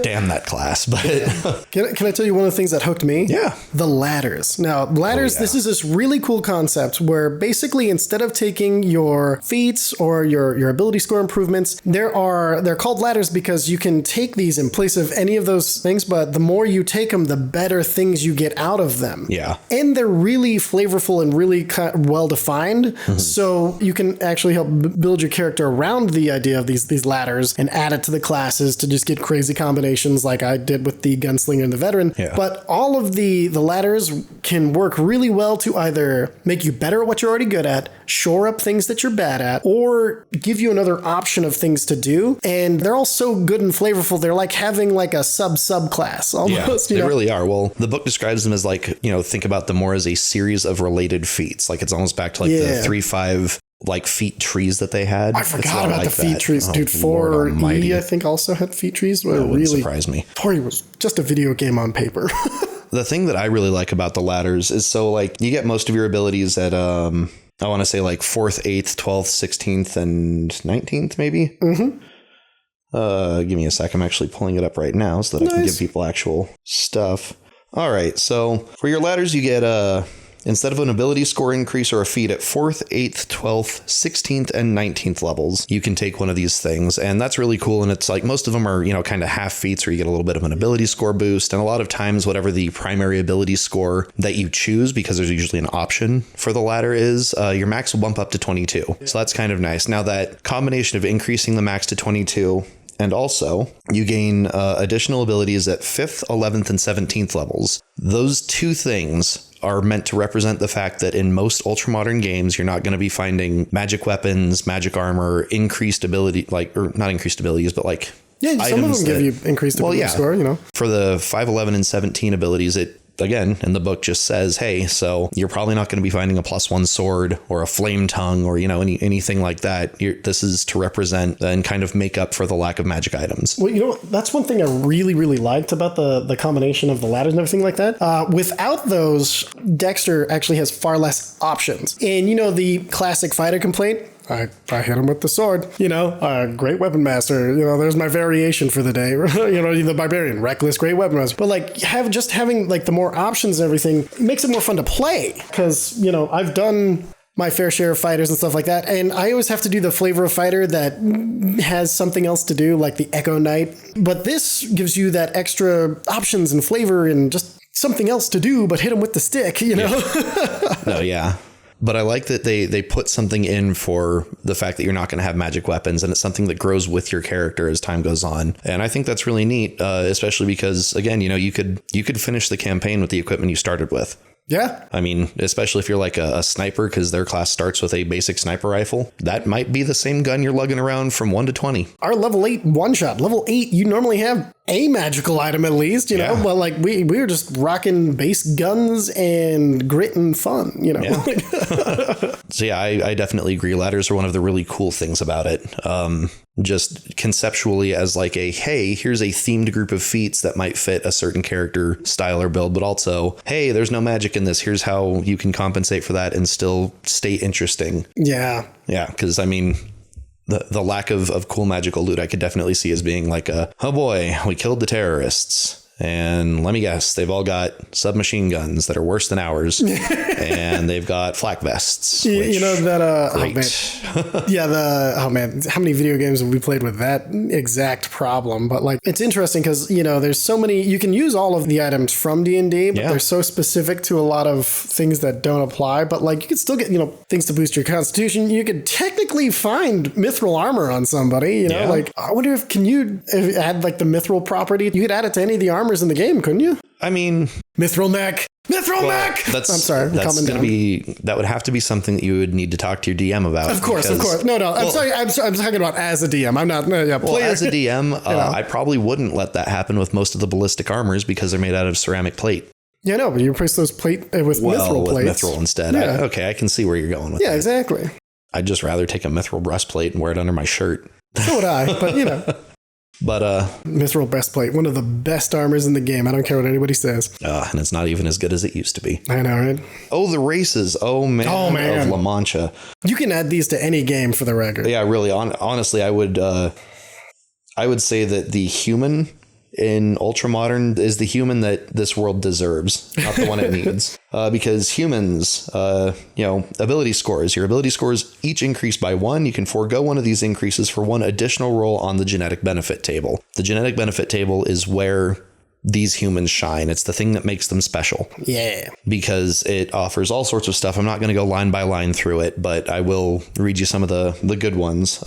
damn that class. But
can I tell you one of the things that hooked me?
Yeah.
The ladders. Now, ladders, This is this really cool concept where basically instead of taking your feats or your ability score improvements, they're called ladders because you can take these in place of any of those things, but the more you take them, the better things you get out of them.
Yeah.
And they're really flavorful and really well defined. Mm-hmm. So you can actually help build your character around the idea of these ladders and add it to the classes to just get crazy combinations like I did with the gunslinger and the veteran.
Yeah.
But all of the ladders can work really well to either make you better at what you're already good at, shore up things that you're bad at, or give you another option of things to do. And they're all so good and flavorful. They're like having like a sub-class almost.
Yeah, they really are. Well, the book describes them as like, think about them more as a series of related feats. Like it's almost back to like the 3-5 like feat trees that they had.
I forgot about the feat trees. Dude, 4E I think also had feat trees.
That wouldn't surprise me.
4E was just a video game on paper.
The thing that I really like about the ladders is so like you get most of your abilities at I want to say like 4th, 8th, 12th, 16th, and 19th maybe. Mm-hmm. Give me a sec. I'm actually pulling it up right now so that I can give people actual stuff. All right. So for your ladders, you get instead of an ability score increase or a feat at 4th, 8th, 12th, 16th, and 19th levels, you can take one of these things. And that's really cool. And it's like most of them are, kind of half feats where you get a little bit of an ability score boost. And a lot of times, whatever the primary ability score that you choose, because there's usually an option for the ladder is, your max will bump up to 22. So that's kind of nice. Now that combination of increasing the max to 22 and also you gain additional abilities at 5th, 11th, and 17th levels. Those two things are meant to represent the fact that in most Ultramodern games, you're not going to be finding magic weapons, magic armor, increased ability, or not increased abilities, but like
some of them give you increased ability score,
For the 5, 11, and 17 abilities, it, again, in the book just says, hey, so you're probably not going to be finding a +1 sword or a flame tongue or, anything like that. This is to represent and kind of make up for the lack of magic items.
Well, that's one thing I really, really liked about the combination of the ladders and everything like that. Without those, Dexter actually has far less options. And, the classic fighter complaint, I hit him with the sword, great weapon master, there's my variation for the day, the barbarian, reckless, great weapon master. But having the more options and everything makes it more fun to play because, I've done my fair share of fighters and stuff like that. And I always have to do the flavor of fighter that has something else to do, like the Echo Knight. But this gives you that extra options and flavor and just something else to do, but hit him with the stick,
No, yeah. But I like that they put something in for the fact that you're not going to have magic weapons, and it's something that grows with your character as time goes on. And I think that's really neat, especially because, again, you could finish the campaign with the equipment you started with.
Yeah.
I mean, especially if you're like a sniper, because their class starts with a basic sniper rifle. That might be the same gun you're lugging around from 1 to 20.
Our level 8 one shot. Level 8, you normally have a magical item at least, you know, but like we were just rocking base guns and grit and fun, you know.
Yeah. So yeah, I definitely agree. Ladders are one of the really cool things about it. Just conceptually as like a, hey, here's a themed group of feats that might fit a certain character style or build, but also, hey, there's no magic in this. Here's how you can compensate for that and still stay interesting.
Yeah.
Yeah, because I mean, the lack of cool magical loot I could definitely see as being like oh boy, we killed the terrorists. And let me guess, they've all got submachine guns that are worse than ours. And they've got flak vests.
You know that,
great.
oh man, how many video games have we played with that exact problem? But like, it's interesting because, you know, there's so many, you can use all of the items from D&D, but they're so specific to a lot of things that don't apply. But like, you can still get, you know, things to boost your constitution. You could technically find mithril armor on somebody, you know, like, I wonder if you add like the mithril property, you could add it to any of the armors in the game, couldn't you?
I mean,
mithril neck. Neck! I'm sorry.
That would have to be something that you would need to talk to your DM about.
Of course. No. I'm sorry. I'm talking about as a DM. I'm not.
As a DM, I probably wouldn't let that happen with most of the ballistic armors because they're made out of ceramic plate.
Yeah, no, but you replace those plate with mithril plates.
With mithril instead.
Yeah.
I can see where you're going with that.
Yeah, exactly.
I'd just rather take a mithril breastplate and wear it under my shirt.
So would I, but you know.
But
mithril breastplate, one of the best armors in the game. I don't care what anybody says.
And it's not even as good as it used to be.
I know, right?
Oh, the races. Oh man. Of La Mancha.
You can add these to any game for the record.
Yeah, really. Honestly, I would say that the human in Ultramodern is the human that this world deserves, not the one it needs. Because humans, ability scores. Your ability scores each increase by 1. You can forego one of these increases for 1 additional roll on the genetic benefit table. The genetic benefit table is where these humans shine. It's the thing that makes them special.
Yeah.
Because it offers all sorts of stuff. I'm not going to go line by line through it, but I will read you some of the good ones.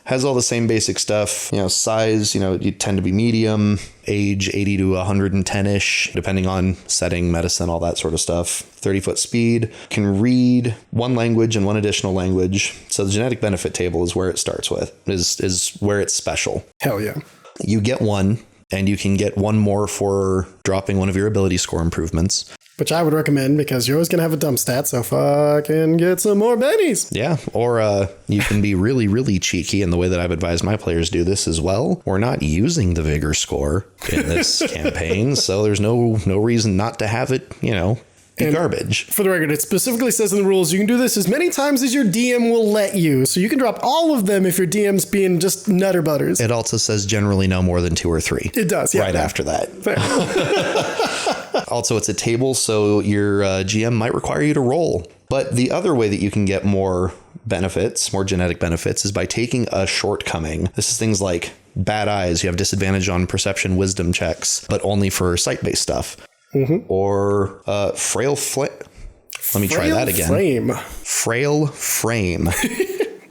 Has all the same basic stuff. You know, size, you tend to be medium, age 80 to 110-ish, depending on setting, medicine, all that sort of stuff. 30-foot speed, can read 1 language and 1 additional language. So the genetic benefit table is where it starts with, is where it's special.
Hell yeah.
You get 1. And you can get 1 more for dropping one of your ability score improvements.
Which I would recommend because you're always going to have a dump stat, so fucking get some more bennies.
Yeah, or you can be really, really cheeky in the way that I've advised my players do this as well. We're not using the vigor score in this campaign, so there's no reason not to have it, be garbage.
For the record, it specifically says in the rules you can do this as many times as your DM will let you. So you can drop all of them if your DM's being just nutter butters.
It also says generally no more than 2 or 3.
It does, yeah.
Right after that. Also, it's a table, so your GM might require you to roll. But the other way that you can get more benefits, more genetic benefits, is by taking a shortcoming. This is things like bad eyes. You have disadvantage on perception wisdom checks, but only for sight-based stuff. Mm-hmm. Or frail flame. Let me try that again. Frail frame.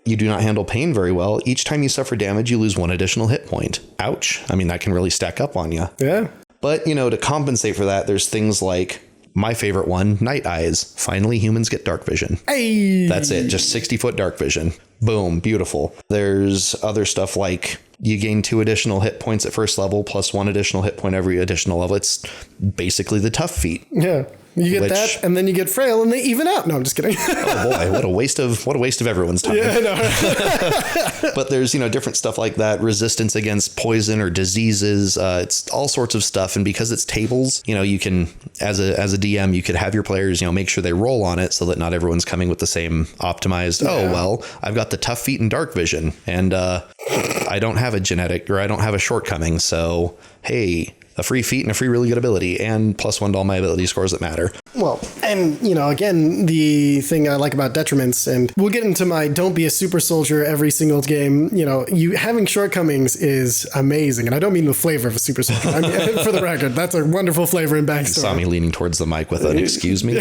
You do not handle pain very well. Each time you suffer damage, you lose 1 additional hit point. Ouch. I mean, that can really stack up on you.
Yeah.
But, to compensate for that, there's things like my favorite one, night eyes. Finally, humans get dark vision.
Hey.
That's it. Just 60-foot dark vision. Boom. Beautiful. There's other stuff like you gain 2 additional hit points at first level plus 1 additional hit point every additional level. It's basically the tough feat.
Yeah. You get that, and then you get frail, and they even out. No, I'm just kidding.
Oh boy, what a waste of everyone's time. Yeah, I know. But there's different stuff like that, resistance against poison or diseases. It's all sorts of stuff, and because it's tables, you can as a DM, you could have your players make sure they roll on it so that not everyone's coming with the same optimized. Yeah. Oh well, I've got the tough feat and dark vision, and I don't have a genetic or I don't have a shortcoming, so hey. A free feat and a free really good ability and +1 to all my ability scores that matter.
Well, and, again, the thing I like about detriments, and we'll get into my don't be a super soldier every single game, you having shortcomings is amazing. And I don't mean the flavor of a super soldier. I mean, for the record, that's a wonderful flavor and backstory.
You saw me leaning towards the mic with an excuse me.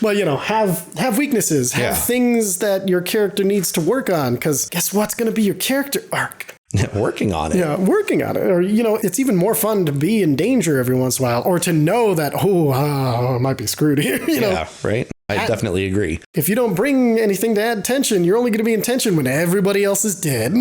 Well, have weaknesses, have things that your character needs to work on, because guess what's going to be your character arc?
Working on it.
Yeah, working on it. Or, it's even more fun to be in danger every once in a while, or to know that, I might be screwed here.
Yeah, right. I definitely agree.
If you don't bring anything to add tension, you're only going to be in tension when everybody else is dead.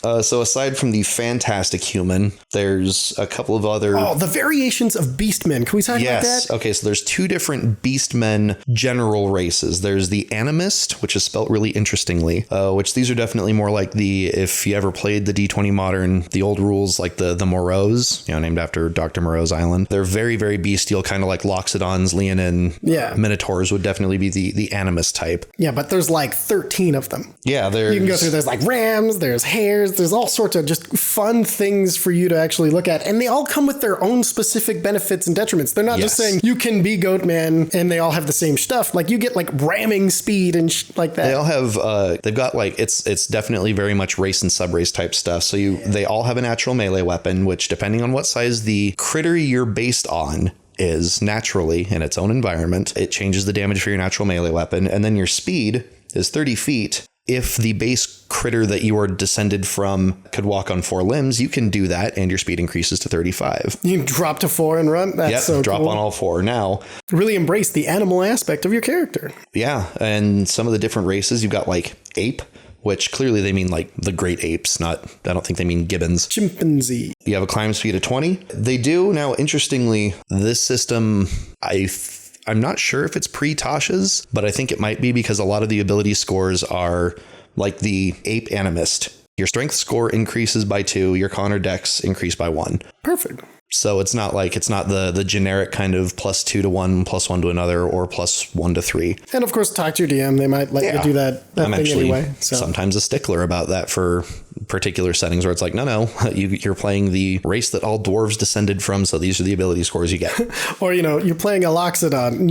So aside from the fantastic human, there's a couple of other...
Oh, the variations of beastmen. Can we talk about that?
Okay, so there's two different beastmen general races. There's the animist, which is spelt really interestingly, which these are definitely more like if you ever played the D20 Modern, the old rules, like the Moreaus, named after Dr. Moreau's island. They're very, very bestial, kind of like Loxodons, Leonin, Minotaurs would definitely be the animist type.
Yeah, but there's like 13 of them.
Yeah,
you can go through, there's like rams, there's hares, there's all sorts of just fun things for you to actually look at. And they all come with their own specific benefits and detriments. They're not just saying you can be Goatman and they all have the same stuff. Like you get like ramming speed and like that.
They all have, they've got like, it's definitely very much race and sub-race type stuff. So they all have a natural melee weapon, which depending on what size the critter you're based on is naturally in its own environment, it changes the damage for your natural melee weapon. And then your speed is 30 feet. If the base critter that you are descended from could walk on 4 limbs, you can do that and your speed increases to 35.
You can drop to 4 and run. That's so
drop
cool.
on all 4. Now,
really embrace the animal aspect of your character.
Yeah, and some of the different races, you've got like ape, which clearly they mean like the great apes, I don't think they mean gibbons.
Chimpanzee.
You have a climb speed of 20. They do. Now, interestingly, this system, I'm not sure if it's pre-Tasha's, but I think it might be because a lot of the ability scores are like the ape animist. Your strength score increases by 2, your con or dex increase by 1.
Perfect.
So it's not the generic kind of +2 to 1, +1 to another, or +1 to 3.
And of course, talk to your DM. They might let you do that
I'm
thing
actually
anyway. So.
Sometimes a stickler about that for particular settings where it's like, no, you're playing the race that all dwarves descended from, so these are the ability scores you get.
Or, you're playing a Loxodon,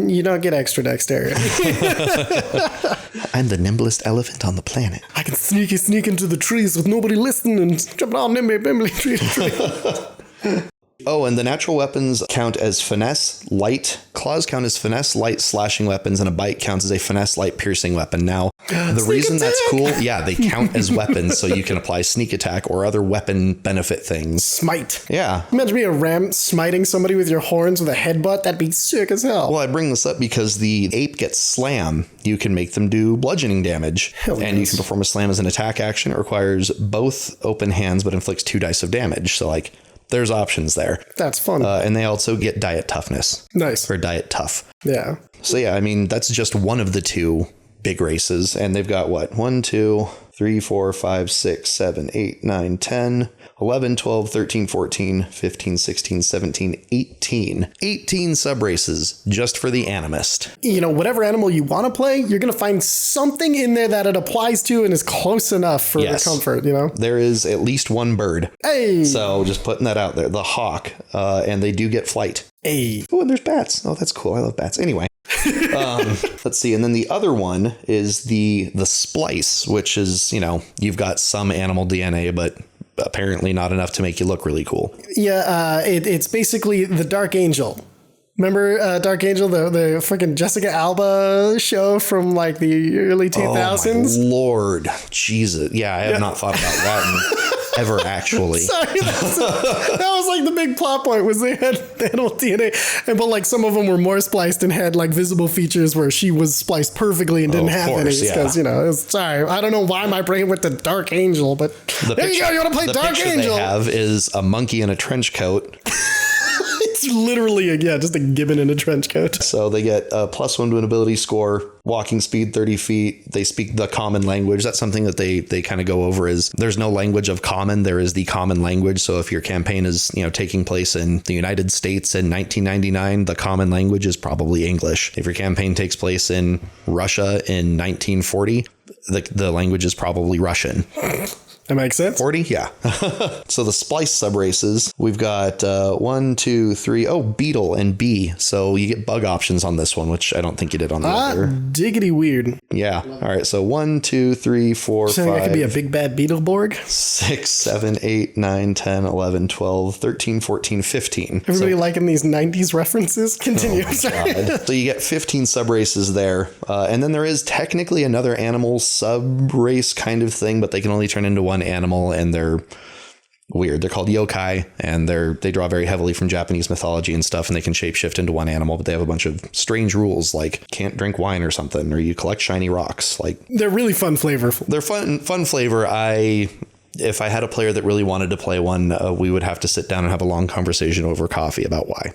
you don't get extra dexterity.
I'm the nimblest elephant on the planet.
I can sneak into the trees with nobody listening and jump on nimby tree.
Oh, and the natural weapons count as finesse, light. Claws count as finesse, light, slashing weapons, and a bite counts as a finesse, light, piercing weapon. Now, the reason that's cool, they count as weapons, so you can apply sneak attack or other weapon benefit things.
Smite.
Yeah.
Imagine being a ram smiting somebody with your horns with a headbutt. That'd be sick as hell.
Well, I bring this up because the ape gets slam. You can make them do bludgeoning damage. You can perform a slam as an attack action. It requires both open hands, but inflicts 2 dice of damage. So, there's options there.
That's fun.
And they also get diet toughness.
Nice.
Or diet tough.
Yeah.
So that's just one of the 2 big races. And they've got 1, 2, 3, 4, 5, 6, 7, 8, 9, 10, 11, 12, 13, 14, 15, 16, 17, 18. 18 sub-races just for the animist.
Whatever animal you want to play, you're going to find something in there that it applies to and is close enough for the comfort,
There is at least 1 bird.
Hey!
So just putting that out there. The hawk. And they do get flight.
Hey!
Oh, and there's bats. Oh, that's cool. I love bats. Anyway. Let's see. And then the other one is the splice, which is, you've got some animal DNA, but apparently not enough to make you look really cool.
Yeah, it's basically the Dark Angel. Remember Dark Angel, the freaking Jessica Alba show from the early 2000s?
Oh my Lord. Jesus. Yeah, I have not thought about that ever, actually.
Sorry, that was the big plot point was they had animal DNA, but some of them were more spliced and had visible features where she was spliced perfectly and didn't have any because sorry, I don't know why my brain went to Dark Angel, but there you go. You want to play Dark Angel?
They have is a monkey in a trench coat.
It's literally just a gibbon in a trench coat.
So they get a +1 to an ability score, walking speed 30 feet. They speak the common language. That's something that they kind of go over is there's no language of common. There is the common language. So if your campaign is, taking place in the United States in 1999, the common language is probably English. If your campaign takes place in Russia in 1940, the language is probably Russian.
That makes sense.
40? Yeah. So the splice sub-races, we've got 1, 2, 3. Oh, beetle and bee. So you get bug options on this one, which I don't think you did on the other.
Diggity weird.
Yeah. All right. So 1, 2, 3, 4, 5.
I could be a big bad Beetleborg.
6, 7, 8, 9, 10, 11, 12, 13, 14, 15.
Everybody liking these 90s references? Continue.
Oh so you get 15 sub-races there. And then there is technically another animal sub-race kind of thing, but they can only turn into one animal, and they're weird. They're called yokai, and they draw very heavily from Japanese mythology and stuff, and they can shapeshift into one animal, but they have a bunch of strange rules, like can't drink wine or something, or you collect shiny rocks. They're
really fun flavor.
They're fun flavor. if I had a player that really wanted to play one, we would have to sit down and have a long conversation over coffee about why.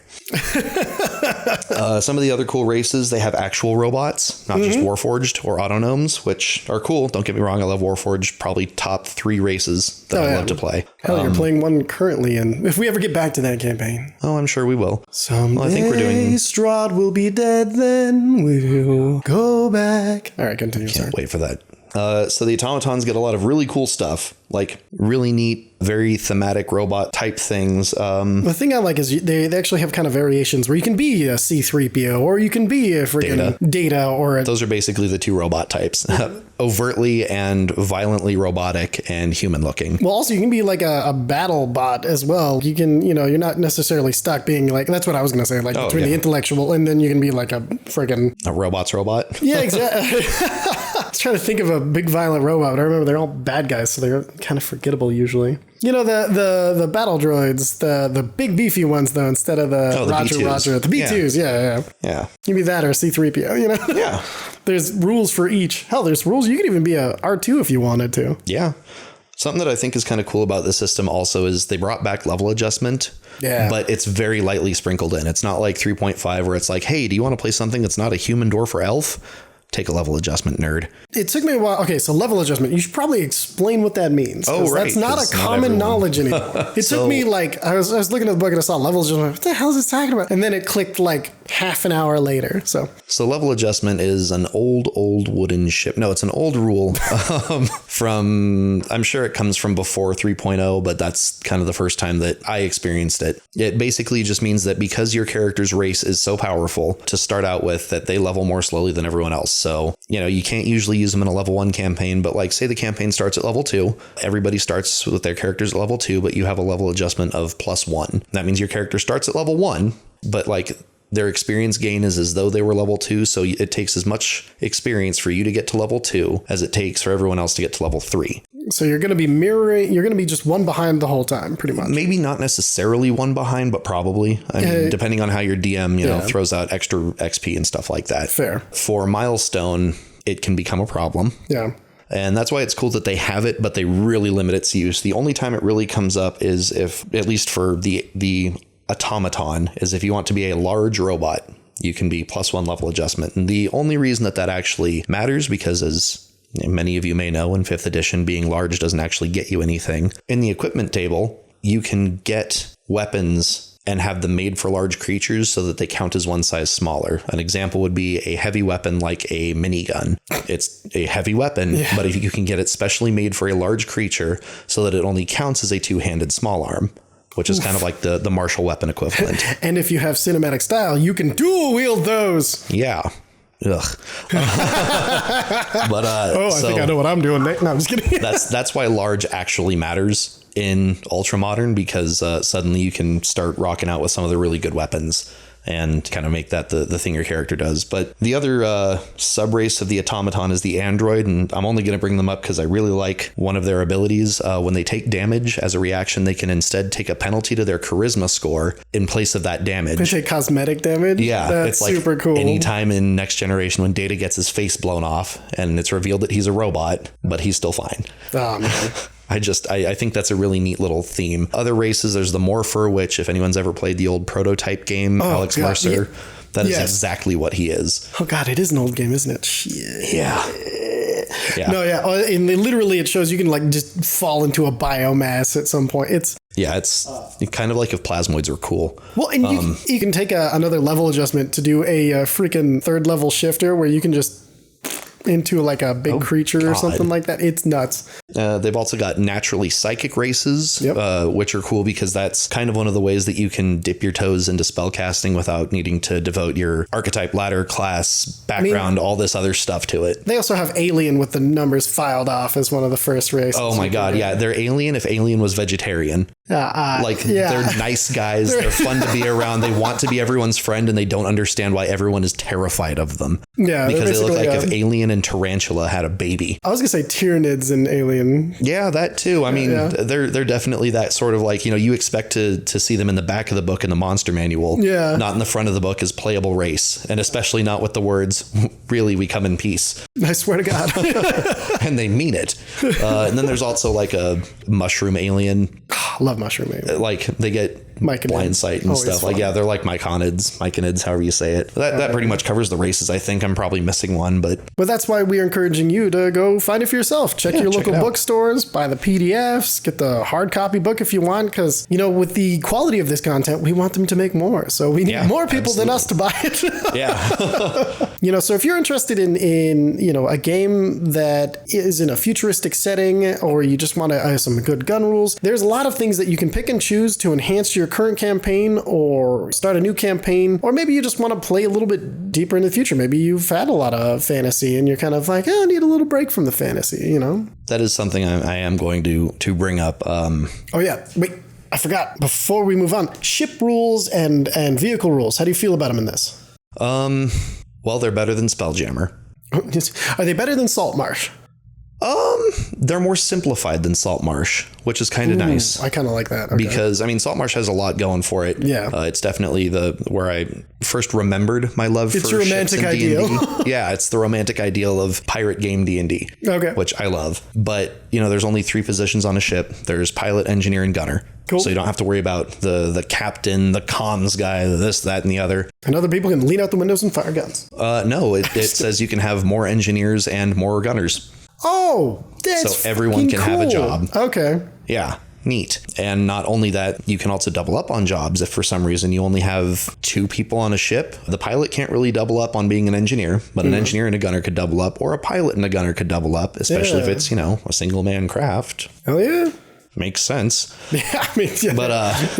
Some of the other cool races, they have actual robots, not just Warforged or Autonomes, which are cool. Don't get me wrong. I love Warforged, probably top 3 races that I love to play.
Hell, you're playing one currently, and if we ever get back to that campaign.
Oh, I'm sure we will.
Someday
I think we're doing...
Strahd will be dead, then we'll go back. All right, continue.
Can't wait for that. So the automatons get a lot of really cool stuff, like really neat, very thematic robot type things.
The thing I like is they actually have kind of variations where you can be a C-3PO or you can be a friggin' Data or
those are basically the 2 robot types. Overtly and violently robotic and human looking.
Well, also you can be like a battle bot as well. You can, you're not necessarily stuck being like, that's what I was going to say, like between the intellectual and then you can be like a friggin'
a robot's robot.
Yeah, exactly. I was trying to think of a big violent robot, but I remember they're all bad guys, so they're kind of forgettable usually. The battle droids, the big beefy ones though, instead of the Roger, the B2s, yeah. You can be that or a C-3PO,
Yeah.
There's rules for each. Hell, there's rules. You could even be a R2 if you wanted to.
Yeah. Something that I think is kind of cool about this system also is they brought back level adjustment.
Yeah.
But it's very lightly sprinkled in. It's not like 3.5 where it's like, hey, do you want to play something that's not a human dwarf or elf? Take a level adjustment, nerd.
It took me a while. Okay, so level adjustment. You should probably explain what that means.
Oh, right.
That's not a common knowledge anymore. It took me I was looking at the book and I saw level adjustment. What the hell is this talking about? And then it clicked like half an hour later. So
level adjustment is an old wooden ship. No, it's an old rule from, I'm sure it comes from before 3.0, but that's kind of the first time that I experienced it. It basically just means that because your character's race is so powerful to start out with that they level more slowly than everyone else. So, you can't usually use them in a level 1 campaign, but like say the campaign starts at level 2, everybody starts with their characters at level 2, but you have a level adjustment of +1. That means your character starts at level 1, but like their experience gain is as though they were level 2. So it takes as much experience for you to get to level 2 as it takes for everyone else to get to level 3.
So you're going to be you're going to be just one behind the whole time, pretty much.
Maybe not necessarily one behind, but probably. I mean, depending on how your DM, throws out extra XP and stuff like that.
Fair.
For milestone, it can become a problem.
Yeah.
And that's why it's cool that they have it, but they really limit its use. The only time it really comes up is if, at least for the automaton, is if you want to be a large robot, you can be +1 level adjustment. And the only reason that actually matters, because as many of you may know, in 5th edition, being large doesn't actually get you anything. In the equipment table, you can get weapons and have them made for large creatures so that they count as one size smaller. An example would be a heavy weapon like a minigun. It's a heavy weapon, but if you can get it specially made for a large creature so that it only counts as a 2-handed small arm, which is kind of like the martial weapon equivalent.
And if you have cinematic style, you can dual wield those.
Yeah. Ugh. But
I think I know what I'm doing. No, I'm just kidding.
that's why large actually matters in Ultramodern, because suddenly you can start rocking out with some of the really good weapons and kind of make that the thing your character does. But the other sub-race of the automaton is the android, and I'm only going to bring them up because I really like one of their abilities. When they take damage as a reaction, they can instead take a penalty to their charisma score in place of that damage.
They take cosmetic damage?
Yeah.
That's like super cool.
Anytime in Next Generation when Data gets his face blown off and it's revealed that he's a robot, but he's still fine.
Oh, man.
I think that's a really neat little theme. Other races, there's the Morpher, which if anyone's ever played the old Prototype game, Alex Mercer, that is exactly what he is.
Oh God, it is an old game, isn't it? Shit.
Yeah.
No, yeah. And literally it shows you can like just fall into a biomass at some point. It's kind of like if plasmoids were cool. Well, and you can take another level adjustment to do a freaking 3rd level shifter where you can just into like a big creature or something like that. It's nuts.
They've also got naturally psychic races, which are cool because that's kind of one of the ways that you can dip your toes into spellcasting without needing to devote your archetype, ladder, class, background, all this other stuff to it.
They also have alien with the numbers filed off as one of the first races.
Oh my God. Yeah. They're alien if alien was vegetarian. They're nice guys. They're fun to be around. They want to be everyone's friend, and they don't understand why everyone is terrified of them.
Yeah,
because they look like if Alien and Tarantula had a baby.
I was gonna say Tyranids in Alien.
Yeah, that too. I mean, they're definitely that sort of like, you expect to see them in the back of the book in the monster manual.
Yeah,
not in the front of the book as playable race, and especially not with the words "Really, we come in peace."
I swear to God,
and they mean it. And then there's also like a mushroom alien.
Love mushroom alien.
Like they get blind sight and stuff.
Fun.
Like, yeah, they're like myconids, however you say it. That pretty much covers the races. I think I'm probably missing one, but
that's why we're encouraging you to go find it for yourself. Check your local bookstores, buy the PDFs, get the hard copy book if you want, because with the quality of this content, we want them to make more. So we need more people than us to buy it.
Yeah.
So if you're interested in a game that is in a futuristic setting, or you just want to some good gun rules, there's a lot of things that you can pick and choose to enhance your current campaign or start a new campaign, or maybe you just want to play a little bit deeper in the future. Maybe you've had a lot of fantasy and you're kind of like, I need a little break from the fantasy, That
is something I am going to bring up.
Oh yeah, wait, I forgot. Before we move on, ship rules and vehicle rules. How do you feel about them in this?
Well, they're better than Spelljammer.
Are they better than Saltmarsh?
They're more simplified than Saltmarsh, which is kind of nice.
I kind of like that. Okay.
Because, Saltmarsh has a lot going for it.
Yeah.
It's definitely where I first remembered my love for ships. It's your romantic ideal. Yeah, it's the romantic ideal of pirate game D&D.
Okay.
Which I love. But, there's only 3 positions on a ship. There's pilot, engineer, and gunner. Cool. So you don't have to worry about the captain, the comms guy, this, that, and the other.
And other people can lean out the windows and fire guns.
No, it says you can have more engineers and more gunners.
Oh, that's
so everyone can have a job.
Okay.
Yeah. Neat. And not only that, you can also double up on jobs if for some reason you only have 2 people on a ship. The pilot can't really double up on being an engineer, but an engineer and a gunner could double up, or a pilot and a gunner could double up, especially if it's, a single man craft.
Hell yeah.
Makes sense.
Yeah,
but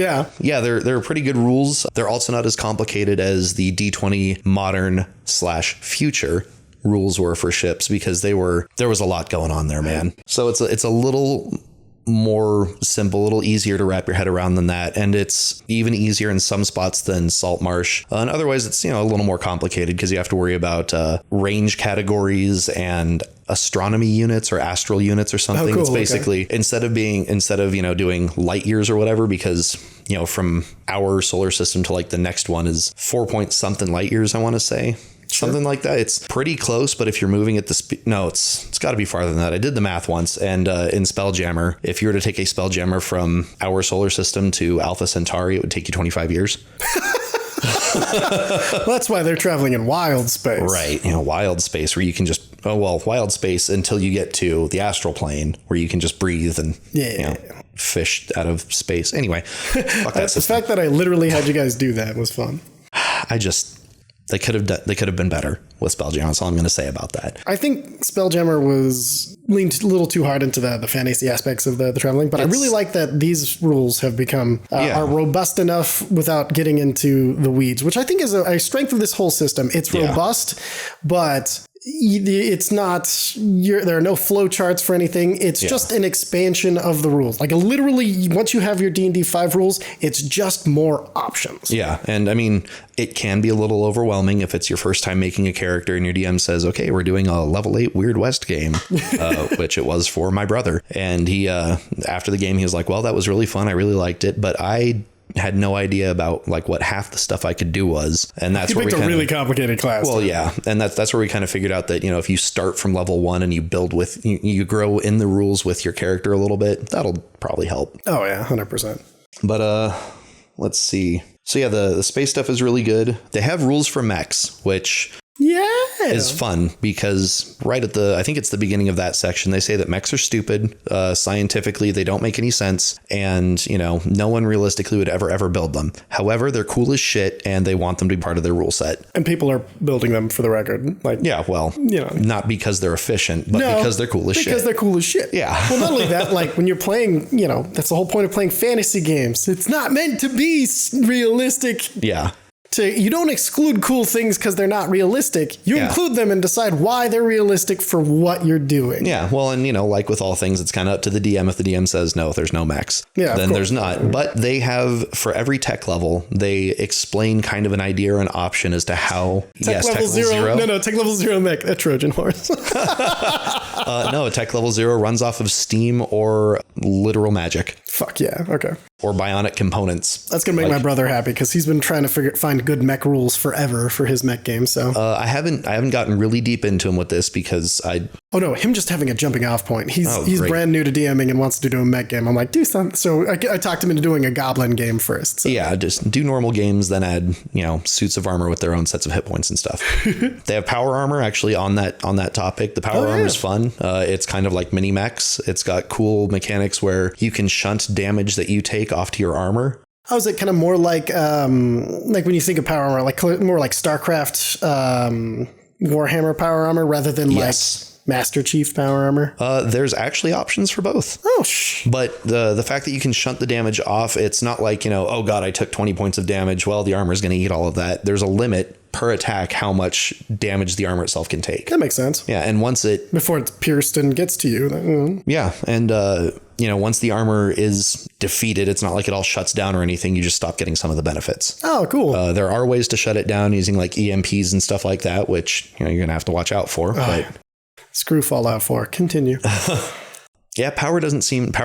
they're pretty good rules. They're also not as complicated as the D20 modern / future rules were for ships, because there was a lot going on there, man. So it's a little more simple, a little easier to wrap your head around than that, and it's even easier in some spots than Saltmarsh. And otherwise, it's a little more complicated because you have to worry about range categories and astronomy units or astral units or something. It's basically instead of doing light years or whatever, because from our solar system to like the next one is 4 point something light years, I want to say. Something like that. It's pretty close, but if you're moving at the speed, no, it's got to be farther than that. I did the math once, and in Spelljammer, if you were to take a Spelljammer from our solar system to Alpha Centauri, it would take you 25 years.
Well, that's why they're traveling in wild space.
Right. Wild space where you can just, wild space until you get to the astral plane where you can just breathe and, fish out of space. Anyway, fuck that
the fact that I literally had you guys do that was fun.
They could have been better with Spelljammer. That's all I'm going to say about that.
I think Spelljammer leaned a little too hard into the fantasy aspects of the traveling, but I really like that these rules have become are robust enough without getting into the weeds, which I think is a strength of this whole system. It's robust, but it's not, there are no flow charts for anything. It's just an expansion of the rules. Like literally, once you have your D&D 5 rules, it's just more options.
Yeah. And it can be a little overwhelming if it's your first time making a character and your DM says, okay, we're doing a level 8 Weird West game, which it was for my brother. And he, after the game, he was like, well, that was really fun. I really liked it, but I had no idea about like what half the stuff I could do was, and that's where we
picked a really complicated class.
Well, yeah, and that's where we kind of figured out that if you start from level 1 and you build with you grow in the rules with your character a little bit, that'll probably help.
Oh yeah, 100%.
But let's see. So yeah, the space stuff is really good. They have rules for mechs, which is fun because I think it's the beginning of that section, they say that mechs are stupid. Scientifically, they don't make any sense. And, no one realistically would ever build them. However, they're cool as shit and they want them to be part of their rule set. And
people are building them for the record.
Not because they're efficient, but because they're cool as shit.
Because they're cool as shit.
Yeah.
Well, not only that, like when you're playing, that's the whole point of playing fantasy games. It's not meant to be realistic.
Yeah.
you don't exclude cool things because they're not realistic. You include them and decide why they're realistic for what you're doing.
Yeah, well, and like with all things, it's kind of up to the DM. If the DM says no, there's no mechs, then there's not. But they have, for every tech level, they explain kind of an idea or an option as to how.
Tech level zero. No, tech level 0 mech, a Trojan horse.
No, tech level 0 runs off of steam or literal magic.
Fuck yeah. Okay.
Or bionic components.
That's going to make my brother happy because he's been trying to find good mech rules forever for his mech game. So
I haven't gotten really deep into him with this because
Oh no, him just having a jumping off point. He's brand new to DMing and wants to do a mech game. I'm like, do something. So I talked him into doing a goblin game first. So.
Yeah, just do normal games, then add, suits of armor with their own sets of hit points and stuff. They have power armor actually on that topic. The power armor is fun. It's kind of like mini mechs. It's got cool mechanics where you can shunt damage that you take off to your armor.
How is it kind of more like when you think of power armor, like more like StarCraft Warhammer power armor rather than like Master Chief power armor?
There's actually options for both.
Oh,
But the fact that you can shunt the damage off, it's not like, oh God, I took 20 points of damage. Well, the armor is going to eat all of that. There's a limit per attack how much damage the armor itself can take.
That makes sense.
Yeah, and once it...
Before it's pierced and gets to you.
Yeah, and... once the armor is defeated, it's not like it all shuts down or anything. You just stop getting some of the benefits.
Oh, cool.
There are ways to shut it down using like EMPs and stuff like that, which you're going to have to watch out for. But
screw Fallout 4. Continue.
Yeah, power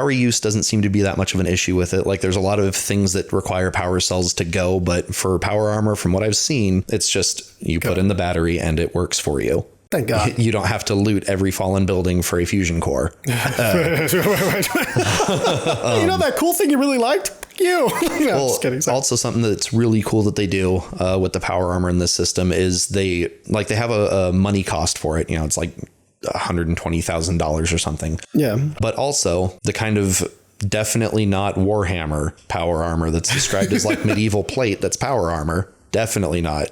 use doesn't seem to be that much of an issue with it. Like there's a lot of things that require power cells to go, but for power armor, from what I've seen, it's just you put in the battery and it works for you.
Thank God.
You don't have to loot every fallen building for a fusion core.
You know that cool thing you really liked? You. No, just kidding. Sorry.
Also, something that's really cool that they do with the power armor in this system is they have a money cost for it. It's like $120,000 or something.
Yeah.
But also the kind of definitely not Warhammer power armor that's described as like medieval plate that's power armor. Definitely not.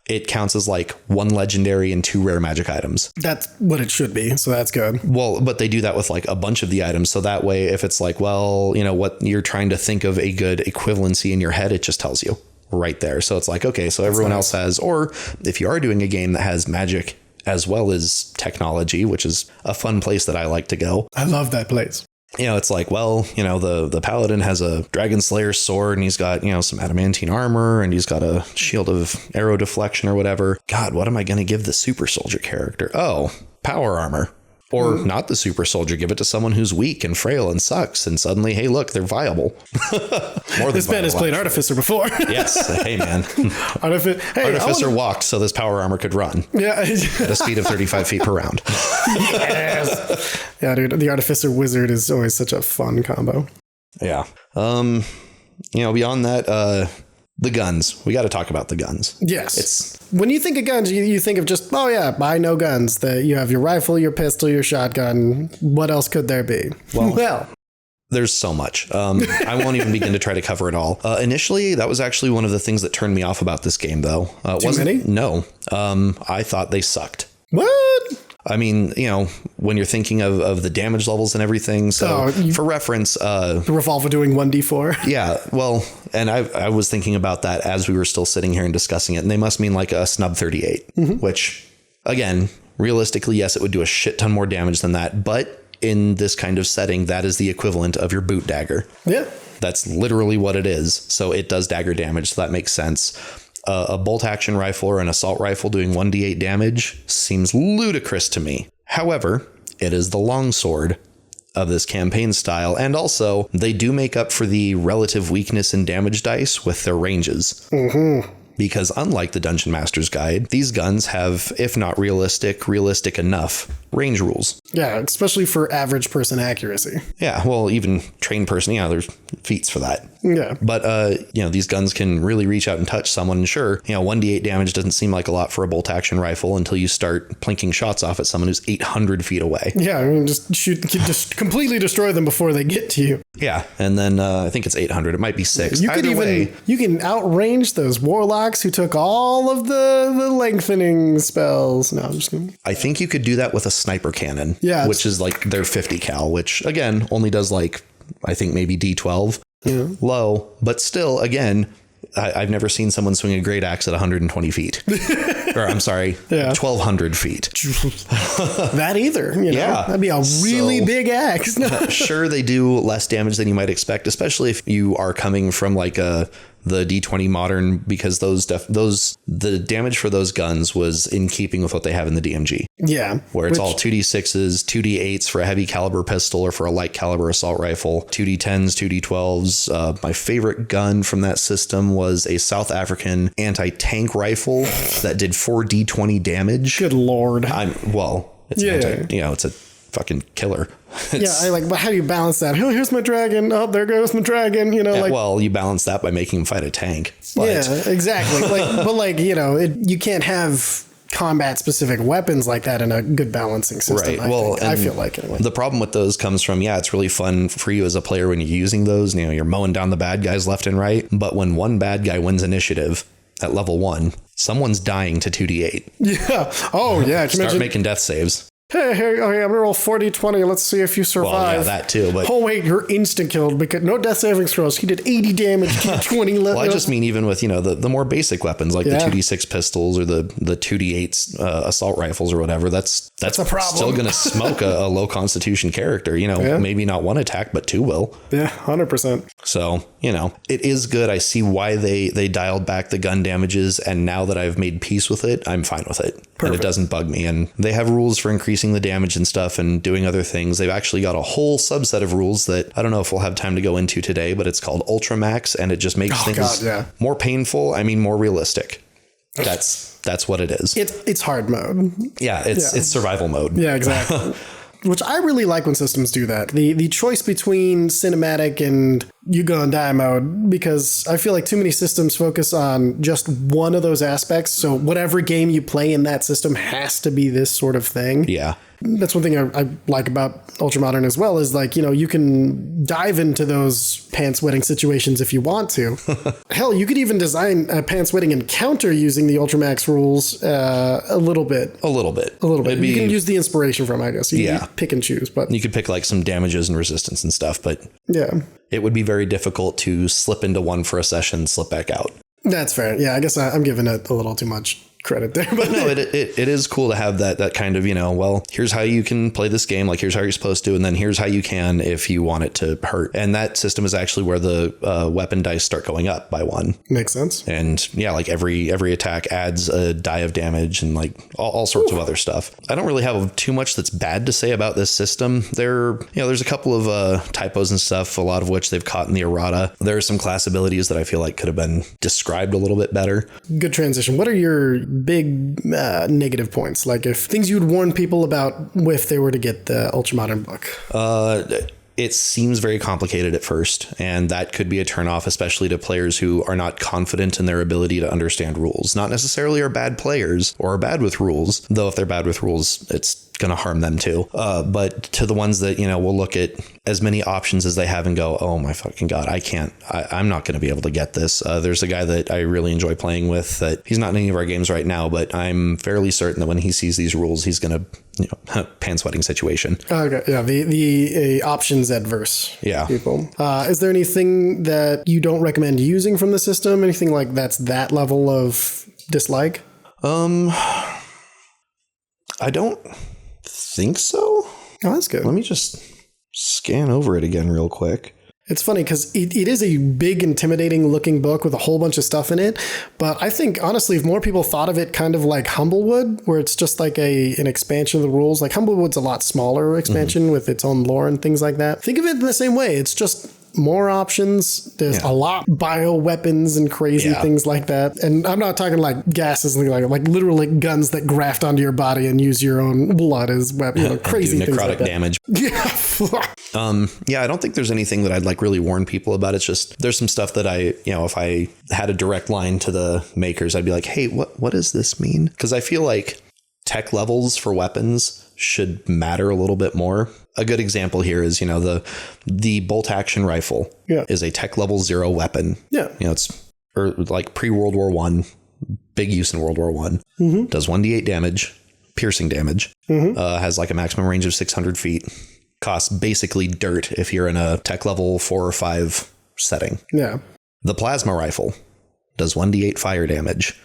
It counts as like 1 legendary and 2 rare magic items.
That's what it should be. So that's good.
Well, but they do that with like a bunch of the items. So that way, if it's like, well, what you're trying to think of a good equivalency in your head, it just tells you right there. So it's like, okay, so everyone else has, or if you are doing a game that has magic as well as technology, which is a fun place that I like to go.
I love that place.
It's like, well, the paladin has a dragon slayer sword and he's got, some adamantine armor and he's got a shield of arrow deflection or whatever. God, what am I going to give the super soldier character? Oh, power armor. Or not the super soldier, give it to someone who's weak and frail and sucks. And suddenly, hey, look, they're viable. More than
this man has played Artificer before.
Yes. Hey, man. Artificer walked so this power armor could run. Yeah. At a speed of 35 feet per round.
Yes. Yeah, dude. The Artificer Wizard is always such a fun combo.
Yeah. Beyond that, the guns. We got to talk about the guns.
Yes. When you think of guns, you think of just, I know guns. You have your rifle, your pistol, your shotgun. What else could there be? Well,
there's so much. I won't even begin to try to cover it all. Initially, that was actually one of the things that turned me off about this game, though.
Too many?
No. I thought they sucked.
What?
I mean, when you're thinking of the damage levels and everything. So for reference, the
revolver doing 1d4.
Yeah. Well, and I was thinking about that as we were still sitting here and discussing it. And they must mean like a snub 38, which again, realistically, yes, it would do a shit ton more damage than that. But in this kind of setting, that is the equivalent of your boot dagger.
Yeah.
That's literally what it is. So it does dagger damage. So that makes sense. A bolt action rifle or an assault rifle doing 1d8 damage seems ludicrous to me. However, it is the longsword of this campaign style, and also they do make up for the relative weakness in damage dice with their ranges. Because unlike the Dungeon Master's Guide, these guns have, if not realistic enough range rules.
Yeah, especially for average person accuracy.
Yeah, well, even trained person, there's feats for that.
Yeah.
But, these guns can really reach out and touch someone. And sure, 1d8 damage doesn't seem like a lot for a bolt action rifle until you start plinking shots off at someone who's 800 feet away.
Yeah, I mean, just completely destroy them before they get to you.
Yeah, and then I think it's 800. It might be 6.
You can outrange those warlocks who took all of the lengthening spells. No, I'm just kidding.
I think you could do that with a sniper cannon.
Yeah,
which is like their 50 cal, which again only does like I think maybe D12.
Yeah.
Low, but still, again, I've never seen someone swing a great axe at 120 feet. Or I'm sorry, 1,200 feet.
That either. You know?
Yeah.
That'd be a really big axe.
Sure, they do less damage than you might expect, especially if you are coming from like the D20 Modern, because the damage for those guns was in keeping with what they have in the DMG.
Yeah.
Where it's all 2d6s, 2d8s for a heavy caliber pistol or for a light caliber assault rifle, 2d10s, 2d12s. My favorite gun from that system was a South African anti-tank rifle that did 4d20 damage.
Good Lord.
It's it's a fucking killer.
But how do you balance that? Oh, here's my dragon. Oh, there goes my dragon. You know,
you balance that by making him fight a tank. But.
Yeah, exactly. You can't have combat specific weapons like that in a good balancing system.
Right.
I feel like anyway.
The problem with those comes from, it's really fun for you as a player when you're using those. You're mowing down the bad guys left and right. But when one bad guy wins initiative at level 1, someone's dying to 2d8.
Yeah. Oh, yeah.
Start making death saves.
Hey, I'm gonna roll 40-20. Let's see if you survive.
Well, yeah, that too. But
you're instant killed because no death saving throws. He did 80 damage to 20 left.
Well, I just mean even with the more basic weapons like the 2d6 pistols or the 2d8 assault rifles or whatever. That's
a problem.
Still gonna smoke a low constitution character. Maybe not one attack, but 2 will.
Yeah, 100%.
So it is good. I see why they dialed back the gun damages, and now that I've made peace with it, I'm fine with it. Perfect. And it doesn't bug me. And they have rules for increasing the damage and stuff and doing other things. They've actually got a whole subset of rules that I don't know if we'll have time to go into today, but it's called Ultramax, and it just makes things more painful. I mean, more realistic. That's what it is.
It's hard mode.
Yeah, it's survival mode.
Yeah, exactly. Which I really like when systems do that. The choice between cinematic and you gonna die mode, because I feel like too many systems focus on just one of those aspects. So whatever game you play in that system has to be this sort of thing.
Yeah.
That's one thing I like about Ultramodern as well, is you can dive into those pants wetting situations if you want to. Hell, you could even design a pants wetting encounter using the Ultramax rules a little bit. A little bit. You can use the inspiration from, I guess. You can pick and choose, but
you could pick like some damages and resistance and stuff, but it would be very difficult to slip into one for a session, slip back out.
That's fair. Yeah, I guess I'm giving it a little too much credit there, but
no, it is cool to have that kind of, here's how you can play this game, like here's how you're supposed to, and then here's how you can if you want it to hurt. And that system is actually where the weapon dice start going up by 1.
Makes sense.
And like every attack adds a die of damage and like all sorts of other stuff. I don't really have too much that's bad to say about this system. There's a couple of typos and stuff, a lot of which they've caught in the errata. There are some class abilities that I feel like could have been described a little bit better.
Good transition. What are your big negative points, like if things you'd warn people about if they were to get the Ultramodern book?
It seems very complicated at first, and that could be a turnoff, especially to players who are not confident in their ability to understand rules. Not necessarily are bad players or are bad with rules, though if they're bad with rules, it's going to harm them too. But to the ones that, will look at as many options as they have and go, oh my fucking God, I'm not going to be able to get this. There's a guy that I really enjoy playing with that he's not in any of our games right now, but I'm fairly certain that when he sees these rules, he's going to, pants wetting situation.
Okay. Yeah. The options adverse.
Yeah.
People. Is there anything that you don't recommend using from the system? Anything like that's that level of dislike?
I don't think so.
Oh, that's good.
Let me just scan over it again real quick.
It's funny because it is a big, intimidating looking book with a whole bunch of stuff in it. But I think, honestly, if more people thought of it kind of like Humblewood, where it's just like an expansion of the rules, like Humblewood's a lot smaller expansion with its own lore and things like that. Think of it in the same way. It's just more options. There's a lot bio weapons and crazy things like that. And I'm not talking like gases and like literally guns that graft onto your body and use your own blood as weapons. Crazy things like that.
Necrotic damage.
Yeah.
I don't think there's anything that I'd like really warn people about. It's just there's some stuff that if I had a direct line to the makers, I'd be like, hey, what does this mean? Because I feel like tech levels for weapons should matter a little bit more. A good example here is, the bolt action rifle is a tech level 0 weapon.
Yeah.
It's like pre-World War I, big use in World War I. Mm-hmm. Does 1d8 damage, piercing damage, has like a maximum range of 600 feet, costs basically dirt if you're in a tech level 4 or 5 setting.
Yeah.
The plasma rifle does 1d8 fire damage.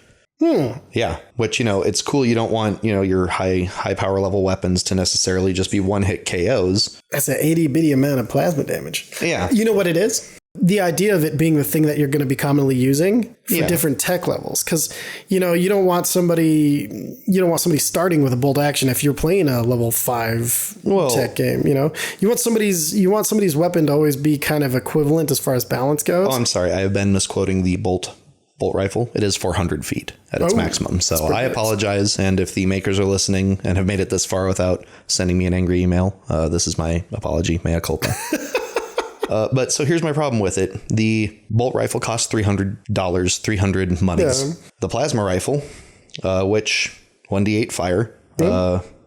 Yeah, which, it's cool. You don't want, your high power level weapons to necessarily just be one hit KOs.
That's an 80 bitty amount of plasma damage.
Yeah.
You know what it is? The idea of it being the thing that you're going to be commonly using for different tech levels. Because, you don't want somebody starting with a bolt action if you're playing a level 5 tech game, You want somebody's weapon to always be kind of equivalent as far as balance goes.
Oh, I'm sorry. I have been misquoting the bolt rifle. It is 400 feet at its maximum. So I apologize. And if the makers are listening and have made it this far without sending me an angry email, this is my apology. Mea culpa. But so here's my problem with it. The bolt rifle costs $300, 300 monies. Yeah. The plasma rifle, which 1d8 fire,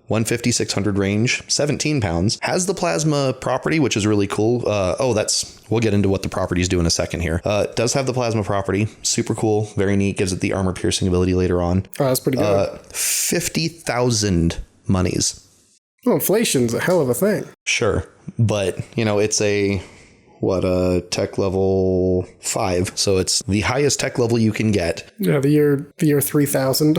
150, 600 range, 17 pounds, has the plasma property, which is really cool. We'll get into what the properties do in a second here. It does have the plasma property. Super cool. Very neat. Gives it the armor piercing ability later on.
Oh, that's pretty good.
50,000 monies.
Well, inflation's a hell of a thing.
Sure. But, it's tech level 5. So it's the highest tech level you can get.
Yeah, the year 3000.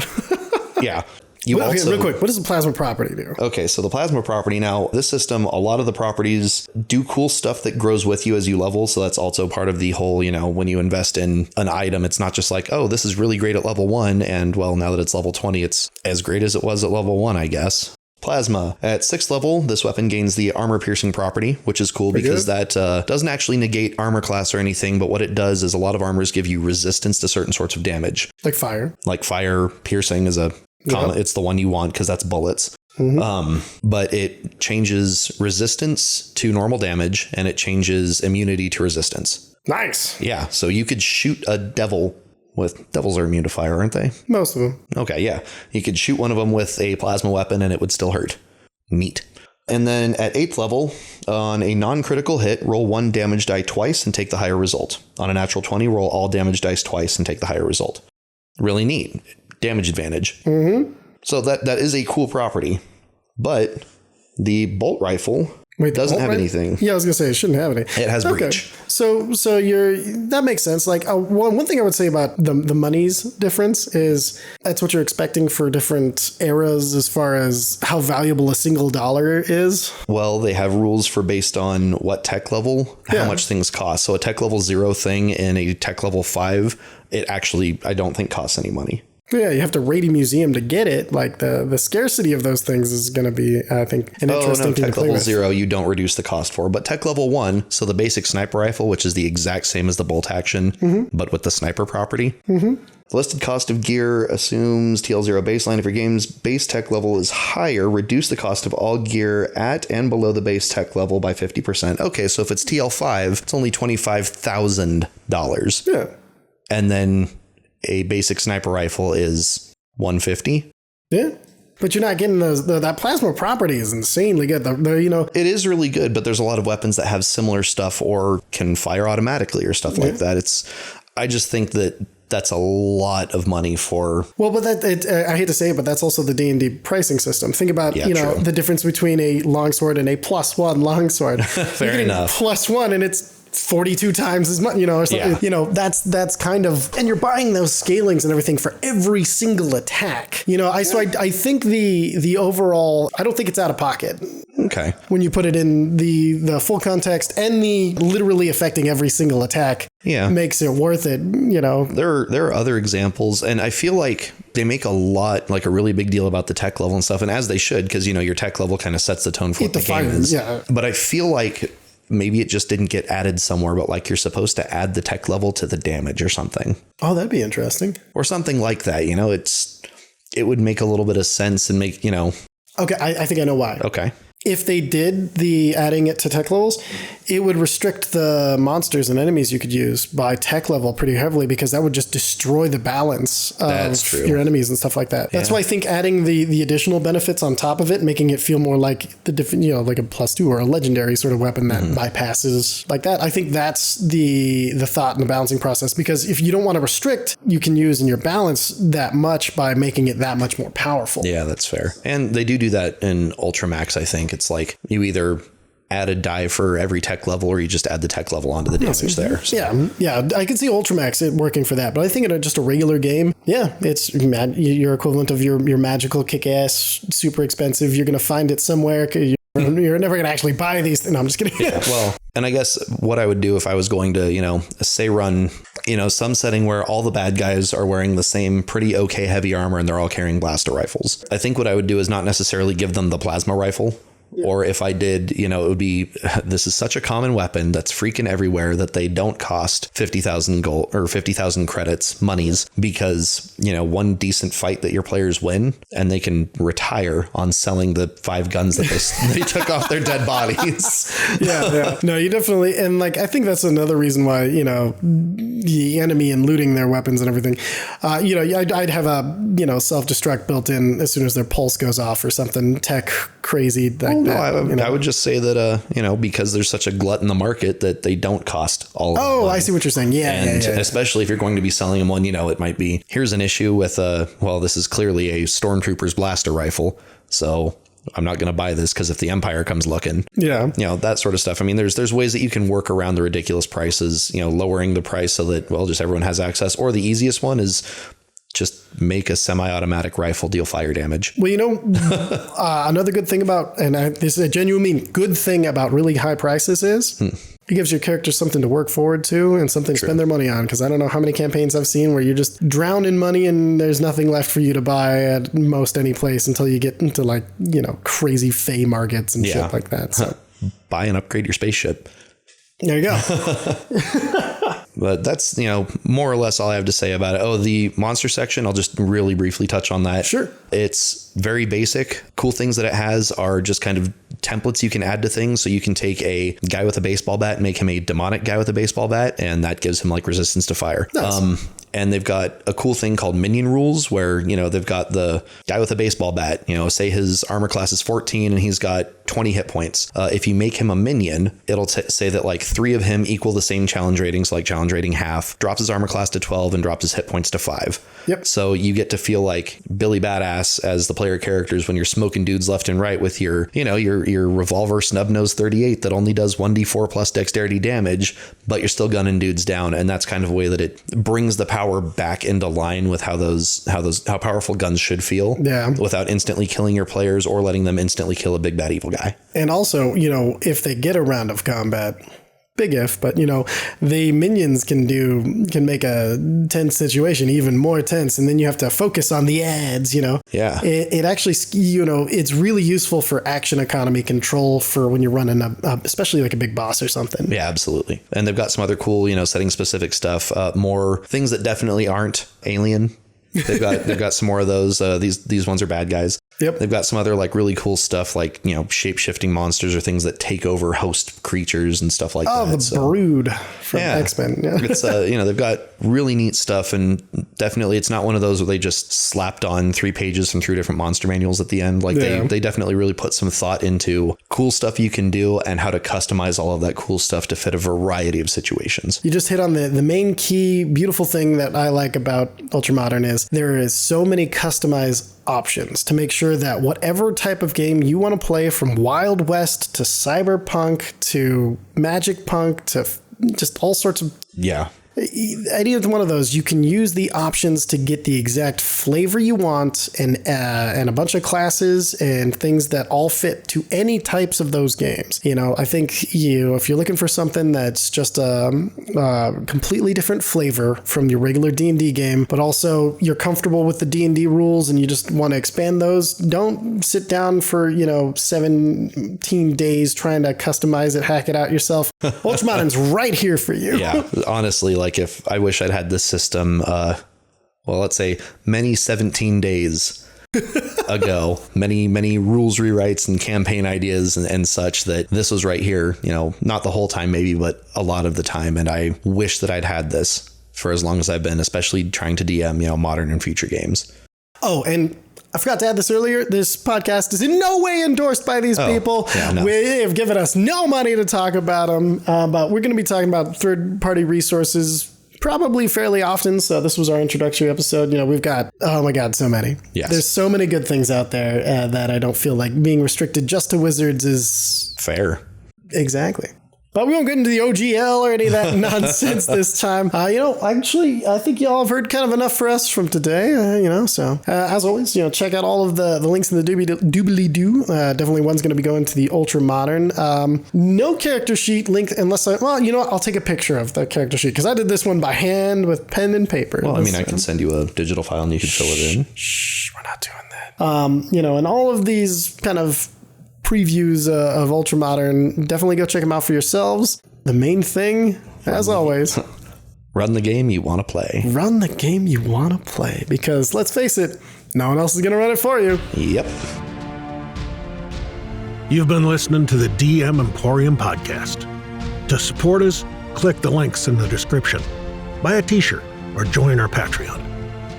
Yeah.
Real quick, what does the plasma property do?
Okay, so the plasma property, now this system, a lot of the properties do cool stuff that grows with you as you level. So that's also part of the whole, when you invest in an item, it's not just like, oh, this is really great at level 1. And well, now that it's level 20, it's as great as it was at level 1, I guess. Plasma. At 6th level, this weapon gains the armor piercing property, which is cool because that doesn't actually negate armor class or anything. But what it does is a lot of armors give you resistance to certain sorts of damage.
Like fire.
Like fire piercing is it's the one you want because that's bullets. Mm-hmm. But it changes resistance to normal damage and it changes immunity to resistance.
Nice.
Yeah. So you could shoot a devil devils are immune to fire, aren't they?
Most of them.
Okay. Yeah. You could shoot one of them with a plasma weapon and it would still hurt. Neat. And then at 8th level, on a non-critical hit, roll 1 damage die twice and take the higher result. On a natural 20, roll all damage dice twice and take the higher result. Really neat. Damage advantage. Mm-hmm. So that is a cool property, but the bolt rifle doesn't have anything.
Yeah, I was gonna say it shouldn't have any.
It has breach.
So that makes sense. Like one thing I would say about the monies difference is that's what you're expecting for different eras as far as how valuable a single dollar is.
Well, they have rules for based on what tech level, how much things cost. So a tech level 0 thing in a tech level 5, it actually I don't think costs any money.
Yeah, you have to raid a museum to get it. Like the scarcity of those things is going to be, I think, an interesting thing to play with.
Tech level 0, you don't reduce the cost for, but tech level 1, so the basic sniper rifle, which is the exact same as the bolt action, but with the sniper property. Mm-hmm. The listed cost of gear assumes TL0 baseline. If your game's base tech level is higher, reduce the cost of all gear at and below the base tech level by 50%. Okay, so if it's TL5, it's only $25,000.
Yeah.
And then a basic sniper rifle is $150.
Yeah. But you're not getting that plasma property is insanely good.
It is really good, but there's a lot of weapons that have similar stuff or can fire automatically or stuff like that. I just think that's a lot of money for.
Well, but I hate to say it, but that's also the D&D pricing system. Think about, true. The difference between a longsword and a +1 longsword.
Fair enough.
+1 and it's 42 times as much, or something. Yeah. That's kind of, and you're buying those scalings and everything for every single attack. I think the overall, I don't think it's out of pocket.
Okay.
When you put it in the full context and the literally affecting every single attack, makes it worth it.
There are other examples, and I feel like they make a really big deal about the tech level and stuff, and as they should, because your tech level kind of sets the tone for what the game is.
Yeah.
But I feel like maybe it just didn't get added somewhere, but like you're supposed to add the tech level to the damage or something.
Oh, that'd be interesting.
Or something like that. It would make a little bit of sense and make,
Okay, I think I know why.
Okay.
If they did the adding it to tech levels, it would restrict the monsters and enemies you could use by tech level pretty heavily, because that would just destroy the balance of your enemies and stuff like that. That's why I think adding the additional benefits on top of it, making it feel more like the different, like a +2 or a legendary sort of weapon that bypasses like that. I think that's the thought in the balancing process, because if you don't want to restrict, you can use in your balance that much by making it that much more powerful.
Yeah, that's fair. And they do that in Ultramax, I think. It's like you either add a die for every tech level, or you just add the tech level onto the damage there. So.
Yeah. I can see Ultramax working for that, but I think in just a regular game, it's your equivalent of your magical kick-ass, super expensive. You're going to find it somewhere. You're never going to actually buy these. No, I'm just kidding.
Yeah, well, and I guess what I would do if I was going to, say run, some setting where all the bad guys are wearing the same pretty okay heavy armor and they're all carrying blaster rifles. I think what I would do is not necessarily give them the plasma rifle. Or if I did, it would be, this is such a common weapon that's freaking everywhere that they don't cost 50,000 gold or 50,000 credits, monies, because, one decent fight that your players win and they can retire on selling the 5 guns that they took off their dead bodies.
Yeah. No, you definitely. And I think that's another reason why, the enemy and looting their weapons and everything, I'd have a, self-destruct built in as soon as their pulse goes off or something tech crazy.
I would just say that, because there's such a glut in the market that they don't cost all of them.
Oh, I see what you're saying. Yeah.
And especially if you're going to be selling them one, it might be, here's an issue with, this is clearly a Stormtrooper's blaster rifle. So I'm not going to buy this because if the Empire comes looking, that sort of stuff. I mean, there's ways that you can work around the ridiculous prices, lowering the price so that, just everyone has access. Or the easiest one is just make a semi-automatic rifle deal fire damage.
Well, another good thing about, and this is a genuine good thing about really high prices is it gives your characters something to work forward to and something to spend their money on. Because I don't know how many campaigns I've seen where you're just drowned in money and there's nothing left for you to buy at most any place until you get into crazy Fey markets and shit like that. So
buy and upgrade your spaceship.
There you go.
But that's, more or less all I have to say about it. Oh, the monster section, I'll just really briefly touch on that.
Sure.
It's very basic. Cool things that it has are just kind of templates you can add to things. So you can take a guy with a baseball bat and make him a demonic guy with a baseball bat, and that gives him resistance to fire. Nice. And they've got a cool thing called minion rules where, they've got the guy with a baseball bat, say his armor class is 14 and he's got 20 hit points. If you make him a minion, it'll say that 3 of him equal the same challenge rating. So challenge rating half, drops his armor class to 12 and drops his hit points to 5.
Yep.
So you get to feel like Billy Badass as the player characters when you're smoking dudes left and right with your revolver snub-nose 38 that only does 1d4 plus dexterity damage, but you're still gunning dudes down. And that's kind of a way that it brings the power back into line with how powerful guns should feel. Yeah. Without instantly killing your players or letting them instantly kill a big bad evil guy.
And also, if they get a round of combat, big if, but the minions can make a tense situation even more tense, and then you have to focus on the ads.
Yeah,
it actually it's really useful for action economy control for when you're running especially a big boss or something.
Yeah, absolutely. And they've got some other cool setting specific stuff, more things that definitely aren't alien. They've got some more of those. These ones are bad guys.
Yep.
They've got some other really cool stuff shape-shifting monsters or things that take over host creatures and stuff like that.
Oh, the Brood from X-Men. Yeah.
It's they've got really neat stuff, and definitely it's not one of those where they just slapped on 3 pages from 3 different monster manuals at the end. They definitely really put some thought into cool stuff you can do and how to customize all of that cool stuff to fit a variety of situations.
You just hit on the main key beautiful thing that I like about Ultramodern is there is so many customized options to make sure that whatever type of game you want to play, from Wild West to Cyberpunk to Magic Punk to just all sorts of any of one of those, you can use the options to get the exact flavor you want and a bunch of classes and things that all fit to any types of those games. I think if you're looking for something that's just a completely different flavor from your regular D&D game, but also you're comfortable with the D&D rules and you just want to expand those, don't sit down for 17 days trying to customize it, hack it out yourself. Ultramodern's right here for you.
Yeah, honestly, if I wish I'd had this system, let's say many 17 days ago, many rules rewrites and campaign ideas and such, that this was right here, not the whole time maybe, but a lot of the time. And I wish that I'd had this for as long as I've been, especially trying to DM, modern and future games.
Oh, and I forgot to add this earlier. This podcast is in no way endorsed by these people. Yeah, no. They have given us no money to talk about them, but we're going to be talking about third-party resources probably fairly often. So this was our introductory episode. We've got, oh my God, so many.
Yes.
There's so many good things out there that I don't feel like being restricted just to Wizards is
fair.
Exactly. But we won't get into the OGL or any of that nonsense this time. Actually, I think y'all have heard kind of enough for us from today, So, as always, check out all of the links in the doobly-doo. Definitely one's going to be going to the Ultramodern. No character sheet link unless I'll take a picture of the character sheet because I did this one by hand with pen and paper.
Well, I can send you a digital file and you can fill it in.
Shh, we're not doing that. And all of these kind of previews of Ultramodern, definitely go check them out for yourselves. The main thing, as always,
run the game you want to play.
Run the game you want to play, because let's face it, no one else is going to run it for you.
Yep.
You've been listening to the DM Emporium podcast. To support us, click the links in the description. Buy a t-shirt or join our Patreon.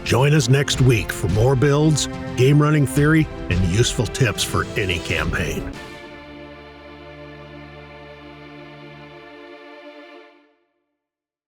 Join us next week for more builds, game running theory, and useful tips for any campaign.